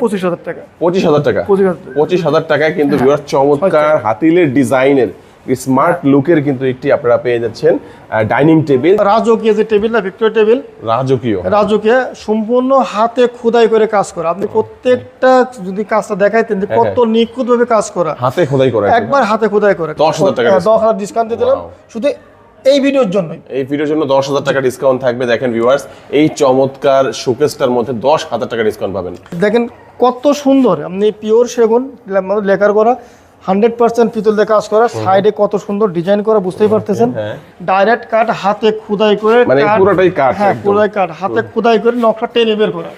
25,000 টাকা 25,000 টাকা 25,000 টাকায় কিন্তু চমৎকার হাতিলের ডিজাইনের স্মার্ট লুকের কিন্তু একটি আপনারা পেয়ে যাচ্ছেন ডাইনিং টেবিল। রাজকীয় যে টেবিলটা ভিক্টোরিয়া টেবিল, রাজকীয় সম্পূর্ণ হাতে খোদাই করে কাজ করা। আপনি প্রত্যেকটা যদি কাজটা দেখাইতেন যে কত নিখুঁত ভাবে কাজ করা, হাতে খোদাই করা, একবার হাতে খোদাই করে 10,000 টাকা 10,000 ডিসকাউন্ট দিয়ে দিলাম শুধু এই ভিডিওর জন্য। এই ভিডিওর জন্য 10,000 টাকা ডিসকাউন্ট থাকবে। দেখেন ভিউয়ার্স, এই চমৎকার শোকেসটার মধ্যে 10,000 টাকা ডিসকাউন্ট পাবেন। দেখেন কত সুন্দর, আপনি পিওর সেগুন লেকার করা 100% পিতল দিয়ে কাজ করা, সাইডে কত সুন্দর ডিজাইন করা, বুঝতেই পারতেছেন। ডাইরেক্ট কাট হাতে খোদাই করে, মানে পুরোটাই কাট, হ্যাঁ পুরোটাই কাট হাতে খোদাই করে নকশা টেনে বের করা।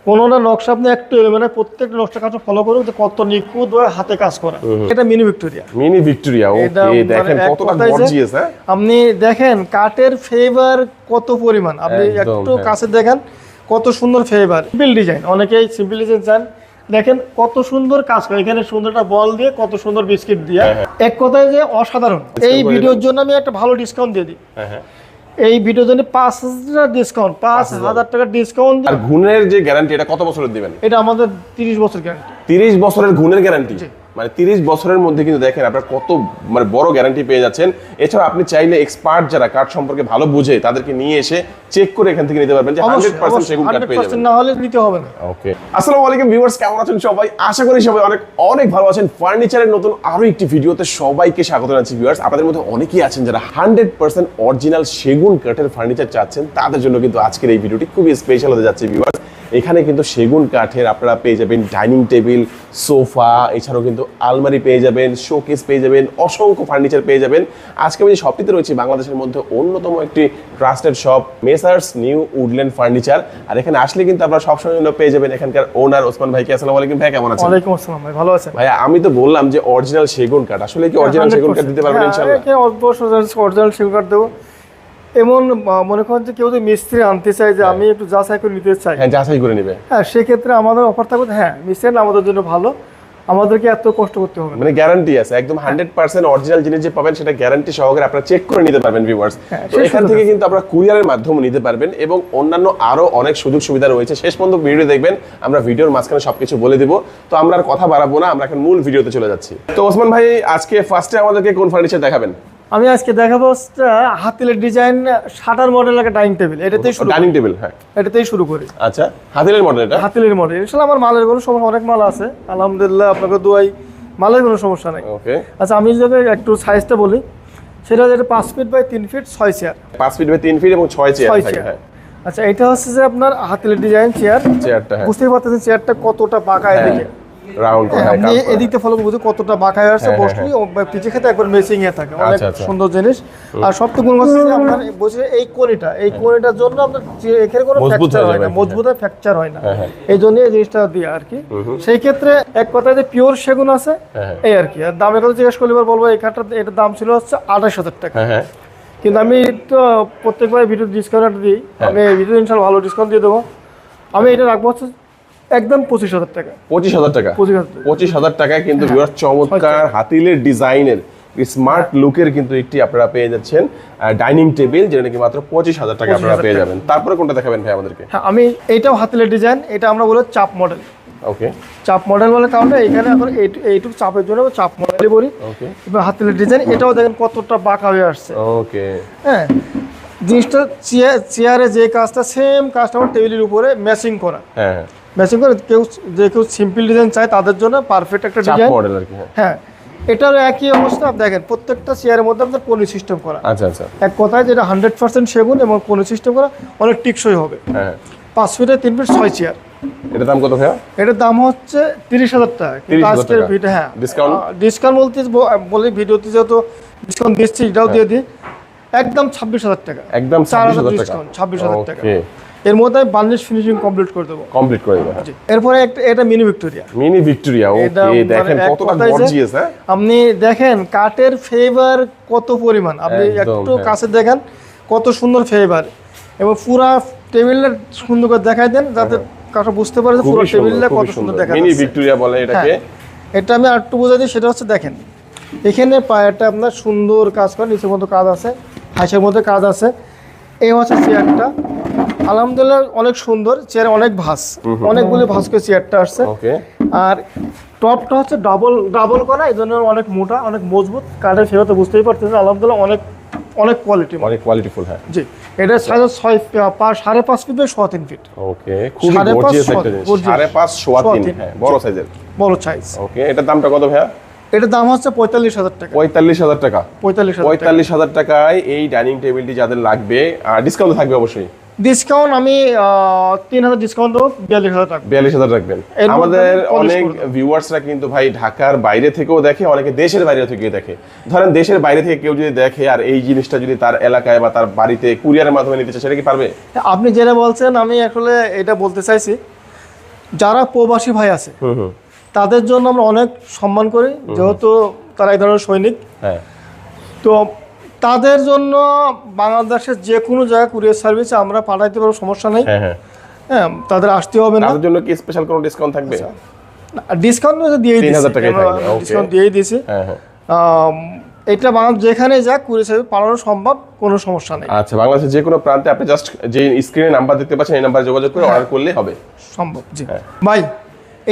কোনো না নকশা আপনি একটু মানে প্রত্যেকটা নকশা কাজ ফলো করুন যে কত নিখুঁত হাতে কাজ করা। এটা মিনি ভিক্টোরিয়া, ওকে দেখেন কতটা গর্জিয়াস। হ্যাঁ আপনি দেখেন কাটের ফেভার কত পরিমাণ, আপনি একটু কাছে দেখেন কত সুন্দর ফেভার। সিম্পল ডিজাইন, অনেকেই সিম্পল ডিজাইন চান, দেখেন কত সুন্দর কাজ করে। এখানে সুন্দরটা বল দিয়ে, কত সুন্দর বিস্কিট দিয়ে, এক কথায় যে অসাধারণ। এই ভিডিওর জন্য আমি একটা ভালো ডিসকাউন্ট দিয়ে দিই। এই ভিডিওর জন্য 5,000 ডিসকাউন্ট, 5,000 টাকা ডিসকাউন্ট। আর গুণের যে গ্যারান্টি, এটা কত বছরের দিবেন? এটা আমাদের 30 বছর গ্যারান্টি। 30 বছরের গুণের গ্যারান্টি, মানে 30 বছরের মধ্যে কিন্তু দেখেন আপনারা কত মানে বড় গ্যারান্টি পেয়ে যাচ্ছেন। এছাড়া আপনি চাইলে এক্সপার্ট যারা কাঠ সম্পর্কে ভালো বুঝে তাদেরকে নিয়ে এসে চেক করে এখান থেকে নিতে পারবেন যে 100% সেগুন কাঠ পেয়ে যাবেন। না হলে নিতে হবে না। ওকে, আসসালামু আলাইকুম ভিউয়ার্স, কেমন আছেন সবাই? আশা করি সবাই অনেক অনেক ভালো আছেন। ফার্নিচারের নতুন আরো একটি ভিডিওতে সবাইকে স্বাগত জানাচ্ছি ভিউয়ার্স। আপনাদের মধ্যে অনেকেই আছেন যারা 100% অরিজিনাল সেগুন কাঠের ফার্নিচার চাচ্ছেন, তাদের জন্য কিন্তু আজকের এই ভিডিওটি খুবই স্পেশাল হতে যাচ্ছে ভিউয়ার্স। এখানে কিন্তু সেগুন কাঠের আপনারা পেয়ে যাবেন ডাইনিং টেবিল, সোফা, এছাড়াও কিন্তু আলমারি পেয়ে যাবেন, শোকেস পেয়ে যাবেন, অসংখ্য ফার্নিচার পেয়ে যাবেন। আজকে আমি যে শপটিতে রয়েছি বাংলাদেশের মধ্যে অন্যতম একটি trusted shop, messrs new woodland furniture. আর এখানে আসলে কিন্তু আপনারা সবসময় জন্য পেয়ে যাবেন এখানকার ওনার ওসমান ভাইকে। আসসালামু আলাইকুম ভাই, কেমন আছেন? ওয়ালাইকুম আসসালাম ভাই, ভালো আছেন? ভাইয়া আমি তো বললাম যে অরিজিনাল সেগুন কাঠ, আসলে কি অরিজিনাল সেগুন কাঠ দিতে পারবেন ইনশাআল্লাহ? হ্যাঁ অবশ্যই অরিজিনাল সেগুন কাঠ দেবো। এমন মনে করেন যে কেউ যদি মিস্ত্রি আনতে চায় যে আমি একটু যাচাই করে নিতে চাই, হ্যাঁ যাচাই করে নেবে, হ্যাঁ সেক্ষেত্রে আমাদের অফার থাকবে। হ্যাঁ মিস্ত্রি আমাদের জন্য ভালো, আমাদেরকে এত কষ্ট করতে হবে না, মানে গ্যারান্টি আছে একদম 100% অরিজিনাল জিনিস যে পাবেন সেটা গ্যারান্টি সহকারে আপনারা চেক করে নিতে পারবেন ভিউয়ার্স। তো এখান থেকে কিন্তু আপনারা কুরিয়ারের মাধ্যমে নিতে পারবেন এবং অন্যান্য আরো অনেক সুযোগ সুবিধা রয়েছে। শেষ পর্যন্ত ভিডিও দেখবেন, আমরা ভিডিওর মাঝখানে সবকিছু বলে দিব। তো আমরা আর কথা বাড়াবো না, আমরা এখন মূল ভিডিওতে চলে যাচ্ছি। তো ওসমান ভাই আজকে ফার্স্টে আমাদেরকে কোন ফার্নিচার দেখাবেন? আমি আজকে দেখাবো হাতিলের ডিজাইন শাটার মডেল একটা ডাইনিং টেবিল। এটাতেই শুরু, ডাইনিং টেবিল, হ্যাঁ এটাতেই শুরু করি। আচ্ছা, হাতিলের মডেল, এটা হাতিলের মডেল। ইনশাআল্লাহ আমার মালের কোনো সমস্যা, অনেক মাল আছে আলহামদুলিল্লাহ, আপনাকে দোয়াই, মালের কোনো সমস্যা নাই। ওকে আচ্ছা আমি যদি একটু সাইজটা বলি, সেটা হচ্ছে 5 feet by 3 feet 6 chair, 5 feet by 3 feet এবং 6 চেয়ার থাকে। হ্যাঁ আচ্ছা এটা হচ্ছে যে আপনার হাতিলের ডিজাইন চেয়ারটা, হ্যাঁ বুঝতেই পারতেছেন চেয়ারটা কতটা বাঁকা, এদিকে রাউন্ড করে, আপনি এদিকে ফলো করতে কতটা বাঁকা হয়ে আসছে, বসলি পিছে খেতে একবার মেসিং এ থাকে, অনেক সুন্দর জিনিস। আর সবথেকে গুণ হচ্ছে যে আপনার বসে এই কোণটার জন্য আপনার এখানে কোনো ফ্র্যাকচার হয় না, মজবুত হয়, ফ্র্যাকচার হয় না, এই জন্য এই জিনিসটা দিয়ে আর কি। সেই ক্ষেত্রে এক কথায় যে পিওর সেগুন আছে এই আর কি। আর দামের কথা জিজ্ঞেস করলে বলবো এই কাঠটার এটার দাম ছিল হচ্ছে 28,000 টাকা, কিন্তু আমি তো প্রত্যেকবার ভিডিও ডিসকাউন্ট দিই, আমি এই ভিডিও ইনশাআল্লাহ ভালো ডিসকাউন্ট দিয়ে দেবো। আমি এটা রাখবো হচ্ছে একদম 25,000 টাকা। 25,000 টাকা, 25,000 টাকায় কিন্তু ভিউয়ার্স চমৎকার হাতিলের ডিজাইনের স্মার্ট লুকের কিন্তু একটি আপনারা পেয়ে যাচ্ছেন ডাইনিং টেবিল, যেটা নাকি মাত্র 25,000 টাকা আপনারা পেয়ে যাবেন। তারপরে কোনটা দেখাবেন ভাই আমাদেরকে? হ্যাঁ আমি এইটাও হাতিলের ডিজাইন, এটা আমরা বলি চাপ মডেল। ওকে, চাপ মডেল বলে কারণে এখানে এখন এইটুকু চাপের জন্য চাপ মডেলই বলি। ওকে, এবার হাতিলের ডিজাইন, এটাও দেখেন কতটা বাঁকা হয়ে আসছে। ওকে, হ্যাঁ জিনিসটা চেয়ারে যে কাজটা সেম কাজটা আমার টেবিলের উপরে ম্যাচিং করা, হ্যাঁ ম্যাচিং করে কেউ সিম্পল ডিজাইন চায় তাদের জন্য পারফেক্ট একটা ডিজাইন মডেল আর কি। হ্যাঁ এটার একই অবস্থা, দেখেন প্রত্যেকটা চেয়ারের মধ্যে আপনার পনি সিস্টেম করা। আচ্ছা আচ্ছা, এক কথায় যেটা 100% সেগুন এবং পনি সিস্টেম করা, অনেক টিকসই হবে। হ্যাঁ 5 ফিটে 3 ফিট 6 চেয়ার। এটার দাম কত ভাইয়া? এটার দাম হচ্ছে 30,000 টাকা। কিন্তু আজকের ভিডিও হ্যাঁ ডিসকাউন্ট বলতে বলি, ভিডিওতে যেহেতু ডিসকাউন্ট দিচ্ছি এটাও দিয়ে দিই, একদম 26,000 টাকা, একদম 26,000 টাকা, 26,000 টাকা। এর মধ্যে আমি বার্নিশ ফিনিশিং কমপ্লিট করে দেবো। এরপরে এটা মিনি ভিক্টোরিয়া, ওকে দেখেন কতটা গর্জিয়াস। হ্যাঁ আপনি দেখেন কাঠের ফেভার কত পরিমাণ, আপনি একটু কাছে দেখেন কত সুন্দর ফেভার, এবং পুরো টেবিলটা সুন্দর করে দেখাই দেন যাতে কাউকে বুঝতে পারে যে পুরো টেবিলটা কত সুন্দর দেখা যাচ্ছে। মিনি ভিক্টোরিয়া বলে এটাকে। এটা আমি আরেকটু বোঝাই দিই, সেটা হচ্ছে দেখেন এখানে পায়াটা আপনার সুন্দর কাজ করে, নিচের মধ্যে কাজ আছে, হাঁসের মধ্যে কাজ আছে। এই হচ্ছে চেয়ারটা, আলহামদুলিল্লাহ অনেক সুন্দর, চেয়ার অনেক ভাঁজ, অনেকগুলি ভাঁজ করে চেয়ারটা আসছে। ওকে। আর টপটা হচ্ছে ডাবল করা, এই জন্য অনেক মোটা, অনেক মজবুত। কাঠের ফেভার তো বুঝতেই পারতেছেন, আলহামদুলিল্লাহ অনেক কোয়ালিটি, অনেক কোয়ালিটিফুল। হ্যাঁ জি। এটা সাইজ 5.5 ফিট বাই 3.5 ফিট। ওকে, খুবই গর্জিয়াস একটা জিনিস। 5.5 সোয়া 3, হ্যাঁ বড় সাইজের, বড় সাইজ। ওকে, এটার দামটা কত ভাইয়া? এটার দাম হচ্ছে 45,000 টাকা। 45,000 টাকা। 45,000 টাকায় এই ডাইনিং টেবিলটি যাদের লাগবে, আর ডিসকাউন্ট থাকবে অবশ্যই। ডিসকাউন্ট আমি 3,000 ডিসকাউন্ট দেবো, 42,000 টাকা। 42,000 রাখবেন। আমাদের অনেক ভিউয়ার্সরা কিন্তু ভাই ঢাকার বাইরে থেকেও দেখে, অনেকে দেশের বাইরে থেকেও দেখে। ধরেন দেশের বাইরে থেকে কেউ যদি দেখে আর এই জিনিসটা যদি তার এলাকায় বা তার বাড়িতে কুরিয়ারের মাধ্যমে নিতে চায়, সেটা কি পারবে? আপনি যেটা বলছেন আমি আসলে এটা বলতে চাইছি, যারা প্রবাসী ভাই আছে তাদের জন্য আমরা অনেক সম্মান করি, যেহেতু তারা এই ধরনের সৈনিক। হ্যাঁ, তো তাদের জন্য বাংলাদেশের যে কোনো জায়গায় কুরিয়ার সার্ভিসে আমরা পাঠাইতে পারবো, সমস্যা নেই। হ্যাঁ, হ্যাঁ, তাদের আসতে হবে না। তাদের জন্য কি স্পেশাল কোনো ডিসকাউন্ট থাকবে? ডিসকাউন্ট দিয়েই 3,000 টাকাই থাকবে। ডিসকাউন্ট দিয়েই দিয়েছি। হ্যাঁ হ্যাঁ, এটা বাংলাদেশ যেখানে যাক কুরিয়ার সার্ভিস পাঠানো সম্ভব, কোনো সমস্যা নেই। আচ্ছা, বাংলাদেশের যে কোনো প্রান্তে আপনি জাস্ট যে স্ক্রিনে নাম্বার দেখতে পাচ্ছেন, এই নাম্বারে যোগাযোগ করে অর্ডার করলে হবে। সম্ভব, জি। ভাই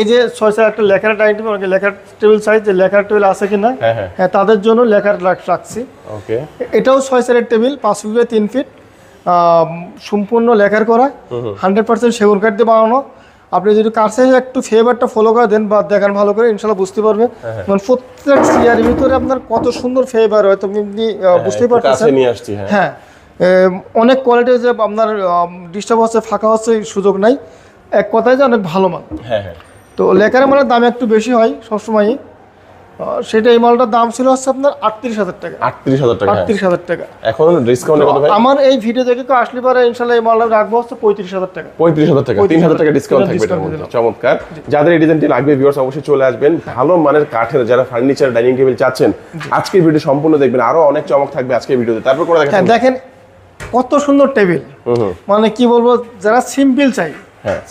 এই যে 6 একটা লেখার ডাইনিং টেবিল, লেখার টেবিল সাইজ, যে লেখার টেবিল আছে কিনা, হ্যাঁ তাদের জন্য লেখার রাখছি। ওকে, এটাও 6 টেবিল, 5 ফিট বাই 3 ফিট, সম্পূর্ণ লেখার করা, 100% সেগুন কাঠ দিয়ে বানানো। আপনি যদি কাছে একটু ফেভারটা ফলো করে দেন বা দেখেন ভালো করে, ইনশাল্লাহ বুঝতে পারবে। মানে প্রত্যেক চেয়ারের ভিতরে আপনার কত সুন্দর ফেভার হয়, আপনি বুঝতেই পারতেছেন। হ্যাঁ, অনেক কোয়ালিটি, যে আপনার ডিস্টার্ব হচ্ছে, ফাঁকা হচ্ছে, সুযোগ নাই। এক কথায় যে অনেক ভালো মাল। হ্যাঁ হ্যাঁ, তো লেখার মালের দাম একটু বেশি হয় সবসময়ই, সেটা এই মালটার দাম ছিল হচ্ছে আপনার 38,000 টাকা। 38,000 টাকা। এখন ডিসকাউন্ট কত ভাই? আমার এই ভিডিও দেখে কেউ আসলে পারে, ইনশাআল্লাহ এই মালটা রাখবো হচ্ছে 35,000 টাকা। 35,000 টাকা, 3,000 টাকা ডিসকাউন্ট থাকবে এটার মধ্যে। চমৎকার। যাদের এই ডিজাইনটি লাগবে ভিউয়ার্স অবশ্যই চলে আসবেন। ভালো মানের কাঠের যারা ফার্নিচার ডাইনিং টেবিল চাচ্ছেন, আজকের ভিডিও সম্পূর্ণ দেখবেন, আরো অনেক চমক থাকবে আজকের ভিডিওতে। তারপর করে দেখেন, দেখেন কত সুন্দর টেবিল, মানে কি বলবো, যারা সিম্পল চাই,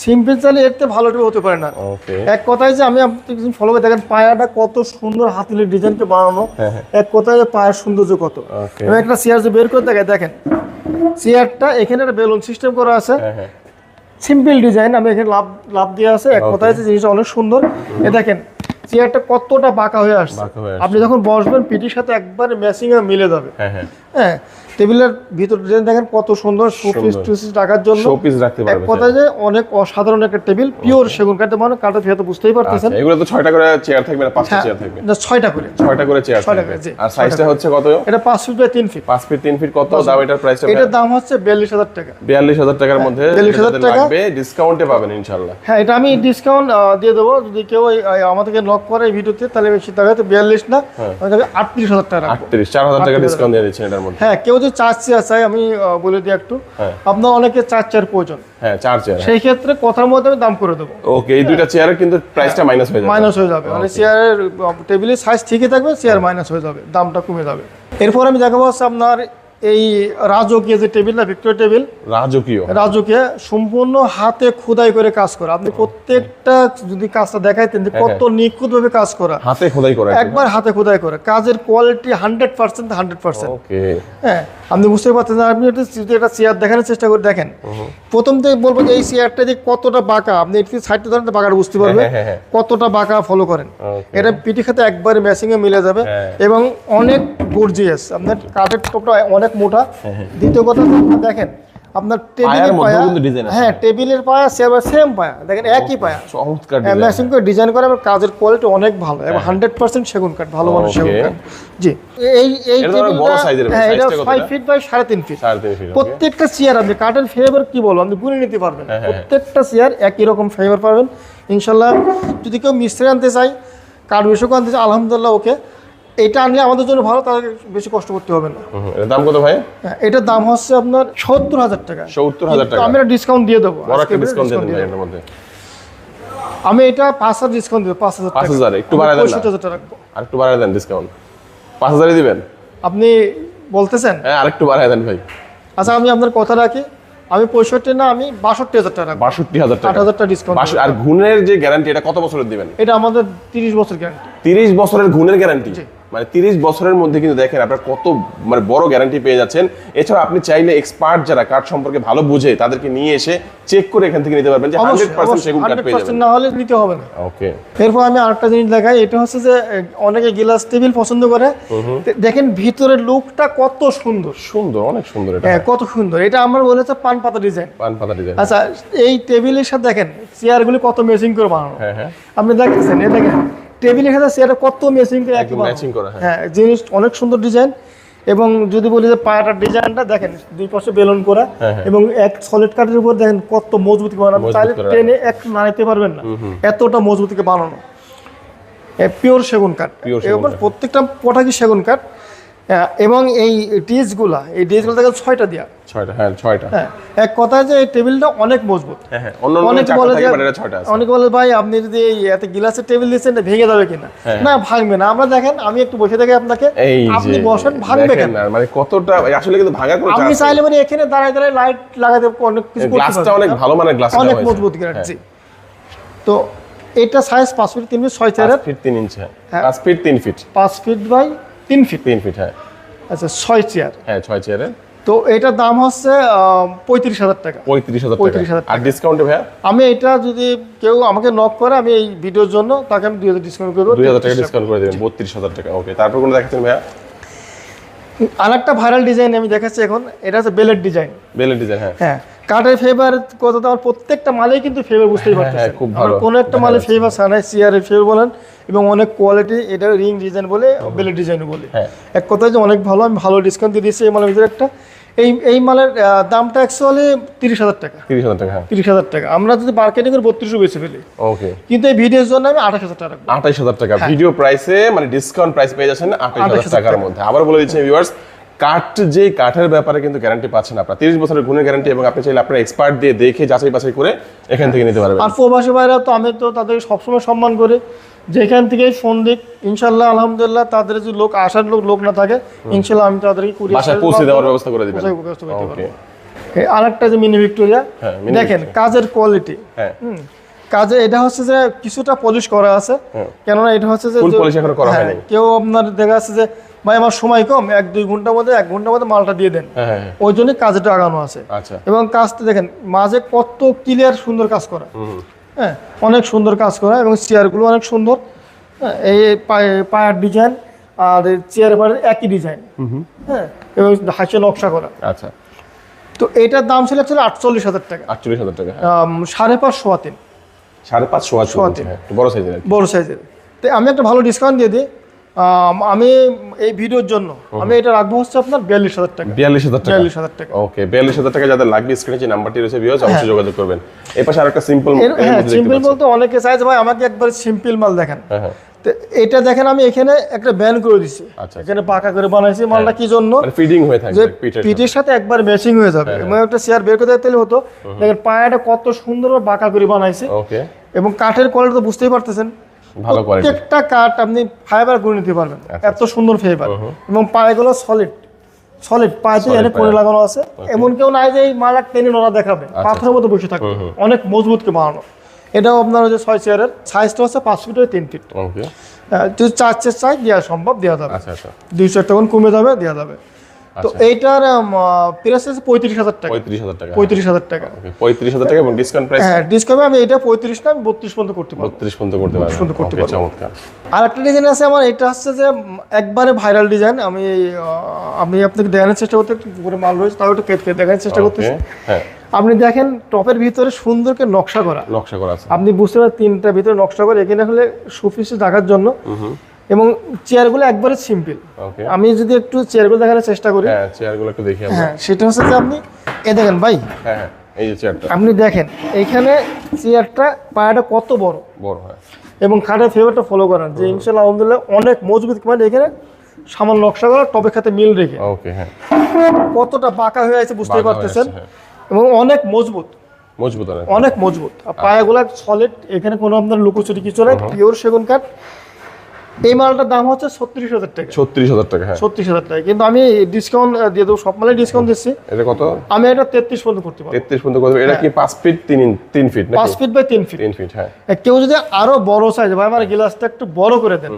সিম্পল চাইলে এর থেকে ভালো টেবিল হতে পারে না। এক কথায় যে আমি আপনি ফলো করে দেখেন, পায়াটা কত সুন্দর হাতিলের ডিজাইনকে বানানো, এক কথায় পায়ের সৌন্দর্য কত। আমি একটা চেয়ার যে বের করে দেখেন, চেয়ারটা এখানে একটা বেলুন সিস্টেম করা আছে, সিম্পল ডিজাইন, আমি এখানে লাভ দিয়ে আছে। এক কথায় যে জিনিসটা অনেক সুন্দর। এ দেখেন চেয়ারটা কতটা বাঁকা হয়ে আসছে, আপনি যখন বসবেন পিঠির সাথে একবারে ম্যাচিং এ মিলে যাবে। হ্যাঁ, টেবিলের ভিতর ডিজাইন দেখেন কত সুন্দর, শোপিস রাখার জন্য এক কথায় যে অনেক অসাধারণ একটা টেবিল, পিওর সেগুন কাঠ, মানে কাঠের ফিরে তো বুঝতেই পারতেছেন। এগুলো তো 6টা করে চেয়ার থাকবে না 5টা চেয়ার থাকবে? না, 6টা করে চেয়ার থাকবে। আর সাইজটা হচ্ছে কত? এটা 5 feet by 3 feet. 5 feet 3 feet কত দাম এটার প্রাইসটা? এটার দাম হচ্ছে 42,000 টাকা। 42,000 টাকার মধ্যে 42,000 টাকা লাগবে, ডিসকাউন্টে পাবেন ইনশাআল্লাহ। হ্যাঁ, এটা আমি ডিসকাউন্ট দিয়ে দেবো, যদি কেউ আমাদেরকে নক করে এই ভিডিওতে, তাহলে বেশি টাকা, তো 42 না, আমি 38,000 টাকা রাখবো। 4,000 টাকা ডিসকাউন্ট দিয়ে দিচ্ছেন এটার মধ্যে। হ্যাঁ, কেউ যদি 4 চেয়ার চাই, আমি বলে দিই একটু, আপনার অনেকে 4 চেয়ার প্রয়োজন, হ্যাঁ 4 চেয়ার, সেই ক্ষেত্রে কথার মধ্যে আমি দাম করে দেবো। ওকে, এই দুইটা চেয়ারের কিন্তু প্রাইসটা মাইনাস হয়ে যাবে। মানে চেয়ারের টেবিলের সাইজ ঠিকই থাকবে, চেয়ার মাইনাস হয়ে যাবে, দামটা কমে যাবে। এরপর আমি দেখাবো হচ্ছে আপনার এই রাজকীয় যে টেবিল না, ভিক্টোরিয়া টেবিল, রাজকীয় সম্পূর্ণ হাতে খোদাই করে কাজ করা। আপনি প্রত্যেকটা যদি কাজটা দেখাইতেন যে কত নিখুঁত ভাবে কাজ করা, হাতে খোদাই করা, একবার হাতে খোদাই করা, কাজের কোয়ালিটি 100%। ওকে, হ্যাঁ, আপনি বুঝতে পারছেন। আপনি যদি একটা চেয়ার দেখানোর চেষ্টা করে দেখেন, প্রথম থেকে বলবো যে এই চেয়ারটা যে কতটা বাঁকা, আপনি একটু সাইডটা ধরেন, বাঁকাটা বুঝতে পারবেন কতটা বাঁকা, ফলো করেন। এটা পিঠি খাতে একবারে ম্যাচিং এ মিলে যাবে এবং অনেক গর্জিয়াস। আপনার কাঠের টপটা অনেক মোটা। দ্বিতীয় কথা দেখেন, আপনার টেবিলের পায়া, হ্যাঁ টেবিলের পায়া সেম পায়া, দেখেন একই পায়া, চমৎকার ডিজাইন, ম্যাচিং করে ডিজাইন করা, এবং কাজের কোয়ালিটি অনেক ভালো এবং 100% সেগুন কাঠ, ভালো মানের সেগুন কাঠ। জি, এই টেবিলটা, হ্যাঁ এটা 5 ফিট বাই 3.5 ফিট। প্রত্যেকটা চেয়ার আপনি কাঠের ফেভার কি বলবো, আপনি গুনে নিতে পারবেন। প্রত্যেকটা চেয়ার একই রকম ফেভার পাবেন ইনশাআল্লাহ। যদি কেউ মিস্ত্রি আনতে চাই, কাঠ বেশি আনতে চাই, আলহামদুলিল্লাহ ওকে, এটা আনলে আমাদের জন্য ভালো, তাদেরকে বেশি কষ্ট করতে হবে না। এর দাম কত ভাই? এটার দাম হচ্ছে আপনার 70,000 টাকা। 70,000 টাকা, আমি একটা ডিসকাউন্ট দিয়ে দেবো, ডিসকাউন্ট দিয়ে দেবেন এর মধ্যে। আমি এটা 5,000 ডিসকাউন্ট দেব, 5,000 একটু বাড়ায় দেন, 65,000 টাকা রাখবো। আর একটু বাড়ায় দেন, ডিসকাউন্ট 5,000 দিবেন আপনি বলতেছেন? হ্যাঁ, আরেকটু বাড়ায় দেন ভাই। আচ্ছা, আমি আপনার কথা রাখি, আমি 65 না, আমি 62,000 টাকা রাখবো। 62,000 টাকা, 8,000 টাকা ডিসকাউন্ট। আর গুণের যে গ্যারান্টি, এটা কত বছরের দিবেন? এটা আমাদের 30 বছর গ্যারান্টি। 30 বছরের গুণের গ্যারান্টি? মানে 30 বছরের মধ্যে কিন্তু দেখেন আপনার কত মানে বড় গ্যারান্টি পেয়ে যাচ্ছেন। এছাড়া আপনি চাইলে এক্সপার্ট যারা কাঠ সম্পর্কে ভালো বুঝে তাদেরকে নিয়ে এসে চেক করে এখান থেকে নিতে পারবেন যে 100% সেগুন কাঠ পেয়ে যাবেন। 100% না হলে নিতে হবে না। ওকে, এরপর আমি আরেকটা জিনিস দেখাই, এটা হচ্ছে যে অনেকে গ্লাস টেবিল পছন্দ করে, দেখেন ভিতরের লুকটা কত সুন্দর, সুন্দর, অনেক সুন্দর এটা। হ্যাঁ, কত সুন্দর। এটা আমার বলেছে পান পাতা ডিজাইন। পান পাতা ডিজাইন। আচ্ছা, এই টেবিলের সাথে দেখেন চেয়ারগুলি কত ম্যাচিং করে বানানো। হ্যাঁ হ্যাঁ, আপনি দেখতেছেন, এই দেখেন টেবিলের সাথে চেয়ারটা কত ম্যাচিং করে একদম ম্যাচিং করা। হ্যাঁ, জিনিস অনেক সুন্দর ডিজাইন। এবং যদি বলি যে পায়াটার ডিজাইনটা দেখেন, দুই পাশে বেলুন করা এবং এক সলিড কাঠের উপর দেখেন কত মজবুত বানানো, চাইলে টেনে একটু নাড়াইতে পারবেন না, এতটা মজবুত বানানো। পিওর সেগুন কাঠ, এবার প্রত্যেকটা পটাকি সেগুন কাঠ। এবং এই ডিসগুলো দেখেন 6টা দেয়া, 6টা। হ্যাঁ 6টা। হ্যাঁ, এক কথায় যে এই টেবিলটা অনেক মজবুত। হ্যাঁ, অনেকে বলে যে এটা 6টা আছে। অনেকে বলে ভাই আপনি যদি এই এত গ্লাসের টেবিল দিচ্ছেন ভেঙে যাবে কিনা। না, ভাঙবে না। আমরা দেখেন, আমি একটু বসে থেকে আপনাকে, আপনি বসেন, ভাঙবে কেন? মানে কতটা আসলে কিন্তু ভাঙার কোনো চান্স আমি চাইলে মানে এখানে দাঁড়ায় দাঁড়ায় লাইট লাগাতে অনেক কিছু করতে পারবো। গ্লাসটা অনেক ভালো মানের গ্লাস, অনেক মজবুত গ্যারান্টি। তো এটা সাইজ 5 ফিট 3 ফিট 6 চেয়ারের 5 feet 3 inch. 5 feet 3 feet 5 feet by 3 feet 3 feet. হ্যাঁ আচ্ছা, 6 চেয়ার। হ্যাঁ 6 চেয়ারের। তো এটার দাম হচ্ছে 35,000 টাকা। 35,000 টাকা। আর ডিসকাউন্টে ভাইয়া আমি এটা যদি কেউ আমাকে নক করে, আমি এই ভিডিওর জন্য তাকে আমি 2000 ডিসকাউন্ট করে দেব। 2000 টাকা ডিসকাউন্ট করে দেবেন, 32,000 টাকা। ওকে, তারপর কোন দেখাচ্ছেন ভাইয়া? আরেকটা ভাইরাল ডিজাইন আমি দেখাচ্ছি এখন, এটা হচ্ছে বেলেট ডিজাইন। Belt design. হ্যাঁ হ্যাঁ, কাঠের ফেভার কত, আমার প্রত্যেকটা মালেই কিন্তু ফেভার বুঝতেই পারতেছেন। হ্যাঁ, খুব ভালো। কোন একটা মালে ফেভার ছাড়াই, চেয়ারের ফেভার বলেন এবং অনেক কোয়ালিটি। এটা রিং ডিজাইন বলে, বেলেট ডিজাইনও বলে। এক কথায় যে অনেক ভালো, আমি ভালো ডিসকাউন্ট দিয়ে দিয়েছি এই মালের ভিতরে একটা। এই মালের দামটা অ্যাকচুয়ালি 30,000 টাকা। 30,000 টাকা। 30,000 টাকা। আমরা যদি মার্কেটিং এর 32 বেচে ফেলি, ওকে, কিন্তু এই ভিডিওর জন্য আমি 28,000 টাকা রাখবো। 28,000 টাকা ভিডিও প্রাইসে, মানে ডিসকাউন্ট প্রাইস পেয়ে যাচ্ছেন 28,000 টাকার মধ্যে। আবার বলে দিচ্ছি ভিউয়ার্স, কাঠের ব্যাপারে কিন্তু গ্যারান্টি পাচ্ছেন আপনারা, 30 বছরের গুণের গ্যারান্টি। এবং আপনি চাইলে আপনার এক্সপার্ট দিয়ে দেখে যাচাই বাছাই করে এখান থেকে নিতে পারবেন। আর প্রবাসী ভাইরা তো, আমি তো তাদেরকে সবসময় সম্মান করি, যেখান থেকে ফোন দিক, ইনশাল্লাহ আলহামদুলিল্লাহ, তাদের যদি লোক আসার লোক না থাকে, ইনশাল্লাহ আমি তাদেরকে বাসায় পৌঁছে দেওয়ার ব্যবস্থা করে দিবেন। ওকে, আরেকটা যে মিনি ভিক্টোরিয়া, দেখেন কাজের কোয়ালিটি। হ্যাঁ, কাজে এটা হচ্ছে যে কিছুটা পলিশ করা আছে, কেননা এটা হচ্ছে যে ফুল পলিশ এখনো করা হয়নি। কেউ আপনার দেখা যাচ্ছে যে ভাই আমার সময় কম, 1-2 ঘন্টার মধ্যে 1 ঘন্টার মধ্যে মালটা দিয়ে দেন, ওই জন্য কাজটা আগানো আছে। আচ্ছা, এবং কাজটা দেখেন মাঝে কত ক্লিয়ার সুন্দর কাজ করা। হ্যাঁ, অনেক সুন্দর কাজ করা এবং চেয়ারগুলো অনেক সুন্দর। এই পায়ার ডিজাইন আর চেয়ারের পায়ের একই ডিজাইন। হ্যাঁ, এবং হাসে নকশা করা। আচ্ছা, তো এটার দাম ছিল 48,000 টাকা। 48,000 টাকা। 5.5 সোয়া 3। 5.5 সোয়া 3, বড় সাইজের। বড় সাইজের। তো আমি একটা ভালো ডিসকাউন্ট দিয়ে দিই। আমি এই ভিডিওর জন্য আমি এটা রাখবো হচ্ছে আপনার 42,000 টাকা। 42,000 টাকা। ওকে, 42,000 টাকা যাদের লাগবে, স্ক্রিনে যে নাম্বারটি রয়েছে ভিউয়ার্স, অবশ্যই যোগাযোগ করবেন। এই পাশে আরেকটা সিম্পল, সিম্পল বলতে অনেকে চায় যে ভাই আমাকে একবার সিম্পল মাল দেখেন। তো এটা দেখেন, আমি এখানে একটা ব্যান্ড করে দিছি, এখানে পাকা করে বানাইছি। মালটা কি জন্য? ফিটিং হয়ে থাকে, পিঠের সাথে একবার ম্যাচিং হয়ে যাবে। এবং একটা চেয়ার বের করে দিতে হতো, দেখেন পায়াটা কত সুন্দর বাঁকা করে বানাইছে। ওকে, এবং কাঠের কোয়ালিটি তো বুঝতেই পারতেছেন, ভালো কোয়ালিটি। প্রত্যেকটা কাঠ আপনি ফাইবার করে নিতে পারবেন, এত সুন্দর ফাইবার। এবং পায়গুলো সলিড পাইতে এনে কোণে লাগানো আছে, এমন কেউ নাই যে এই মালা টেনে নোড়া দেখাবে, পাথরের মতো বসে থাকবে, অনেক মজবুত করে বানানো। এটাও আপনার যে 6 চেয়ারের সাইজটা হচ্ছে 5 ফিট 3 ফিট। ওকে, যদি 4 চেয়ার চাই দেওয়া সম্ভব, দেওয়া যাবে। আচ্ছা আচ্ছা, 200 টাকা কমে যাবে, দেওয়া যাবে। তো এইটার প্রাইস আছে 35,000 টাকা। 35,000 টাকা। ওকে, 35,000 টাকা এবং ডিসকাউন্ট প্রাইস? হ্যাঁ, ডিসকাউন্ট আমি এটা 35 না, আমি 32 পর্যন্ত করতে পারবো। 32 পর্যন্ত করতে পারবো। ওকে, চমৎকার। আরেকটা ডিজাইন আছে আমার, এটা হচ্ছে যে একবারে ভাইরাল ডিজাইন। আমি আপনাকে দেখানোর চেষ্টা করতে, একটু পুরো মাল রয়েছে, তাও একটু কেটে দেখানোর চেষ্টা করতেছি। হ্যাঁ, আপনি দেখেন টপের ভিতরে সুন্দর করে নকশা করা আছে। আপনি বুঝতে পারেন 3টা ভিতরে নকশা করে, এখানে হলে সুফিসে রাখার জন্য। এবং চেয়ারগুলো একবারে সিম্পল। আমি যদি একটু চেয়ারগুলো দেখানোর চেষ্টা করি। হ্যাঁ, চেয়ারগুলো একটু দেখি আমরা। হ্যাঁ, সেটা হচ্ছে যে আপনি এই দেখেন ভাই। হ্যাঁ, এই যে চেয়ারটা আপনি দেখেন, এইখানে চেয়ারটা পায়াটা কত বড় হয় এবং খাটের ফেভারটা ফলো করেন যে ইনশাআল্লাহ আলহামদুলিল্লাহ অনেক মজবুত। মানে এখানে সামান্য নকশা করা, টপের সাথে মিল রেখে। ওকে, হ্যাঁ, কতটা বাঁকা হয়ে আছে বুঝতেই পারতেছেন। এবং অনেক মজবুত, অনেক মজবুত। আর পায়াগুলো সলিড, এখানে কোনো আপনার লুকোচুরি কিছু নাই, পিওর সেগুন কাঠ। এই মালটার দাম হচ্ছে 36,000 টাকা। 36,000 টাকা, হ্যাঁ 36,000 টাকা, কিন্তু আমি ডিসকাউন্ট দিয়ে দেবো, সব মালে ডিসকাউন্ট দিচ্ছি। এটা কত? আমি এটা 33 পর্যন্ত করতে পারবো। 33 পর্যন্ত করবে। এটা কি 5 ফিট 3 ফিট নাকি? 5 ফিট বাই 3 ফিট। 3 ফিট, হ্যাঁ। কেউ যদি আরো বড় সাইজ, ভাই আমার গ্লাসটা একটু বড় করে দেন,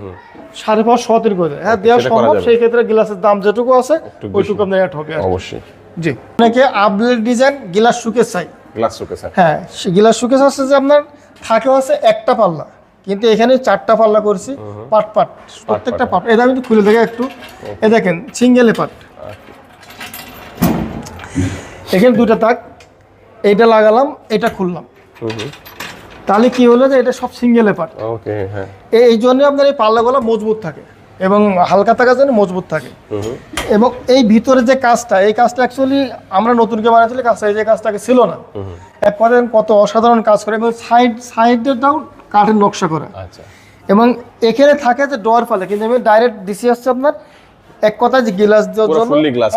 5.5 6 করে দেন, হ্যাঁ দেওয়া সম্ভব। সেই ক্ষেত্রে গ্লাসের দাম যেটুকু আছে ওইটুকু আপনার অ্যাড হবে অবশ্যই। জি, অনেকে আপডেট ডিজাইন গ্লাস শোকেস চাই। গ্লাস শোকেস, হ্যাঁ, গ্লাস শোকেস আছে যে আপনার থাকে আছে একটা পাল্লা, কিন্তু এখানে 4টা পাল্লা করছি, পার্ট পার্ট, প্রত্যেকটা পার্ট। এটা আমি একটু খুলে দেখে একটু, এ দেখেন সিঙ্গেল পার্ট, এখানে 2টা তাক, এইটা লাগালাম, এটা খুললাম, তাহলে কি হলো যে এটা সব সিঙ্গেল পার্ট। ওকে, হ্যাঁ। এই জন্য আপনার এই পাল্লাগুলো মজবুত থাকে এবং হালকা থাকার জন্য মজবুত থাকে। এবং এই ভিতরে যে কাজটা, এই কাজটা অ্যাকচুয়ালি আমরা নতুনকে বানাইছিলাম, কাজটা এই যে কাজটাকে ছিল না, এক কথায় কত অসাধারণ কাজ করে। এবং সাইডেরটাও কাঠের নকশা করা। আচ্ছা। এবং এখানে থাকে যে ডোয়ার ফলে, কিন্তু আমি ডাইরেক্ট দিছি হচ্ছে আপনার এক কথায় যে গ্লাস দেওয়ার জন্য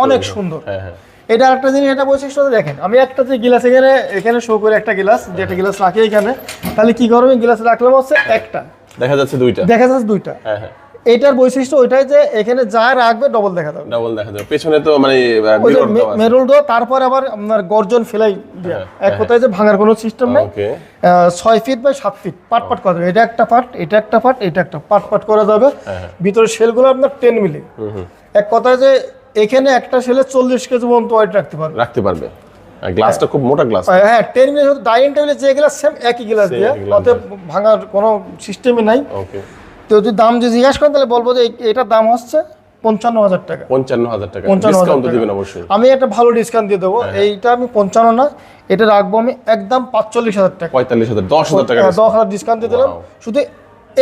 অনেক সুন্দর। এটা আরেকটা জিনিস, এটা বৈশিষ্ট্য দেখেন, আমি একটা যে গ্লাস এখানে শো করে একটা গ্লাস, যেটা গ্লাস রাখি এখানে, তাহলে কি করবে, গ্লাস রাখলাম হচ্ছে একটা, দেখা যাচ্ছে 2টা, দেখা যাচ্ছে 2টা। হ্যাঁ হ্যাঁ। এটার বৈশিষ্ট্য ওইটাই যে এখানে যা রাখবে ডবল দেখা যাবে, ডাবল দেখা যাবে। পেছনে তো মানে মেরুল দেওয়া, তারপর আবার আপনার গর্জন ফেলাই দেয়া, এক কথায় যে ভাঙার কোনো সিস্টেম নেই। 6 feet by 7 feet part part করা যাবে। এটা একটা পার্ট, এটা একটা পার্ট, এটা একটা পার্ট পার্ট করা যাবে। ভিতরে শেলগুলো আপনার 10 মিলি, এক কথায় যে এখানে একটা শেলে 40 কেজি পর্যন্ত ওয়েট রাখতে পারবে। গ্লাসটা খুব মোটা গ্লাস, হ্যাঁ 10 মিলি। ডাইনিং টেবিলে যে গ্লাস সেম একই গ্লাস দিয়ে, অতএব ভাঙার কোনো সিস্টেমই নাই। ওকে। তো যদি দাম যদি জিজ্ঞাসা করেন তাহলে বলবো যে এটার দাম হচ্ছে 55,000 টাকা। 55,000 টাকা ডিসকাউন্ট দিবেন অবশ্যই। আমি একটা ভালো ডিসকাউন্ট দিয়ে দেবো। এইটা আমি 55 না, এটা রাখবো আমি একদম 45,000 টাকা। 45,000, 10,000 টাকা, 10,000 ডিসকাউন্ট দিয়ে দিলাম শুধু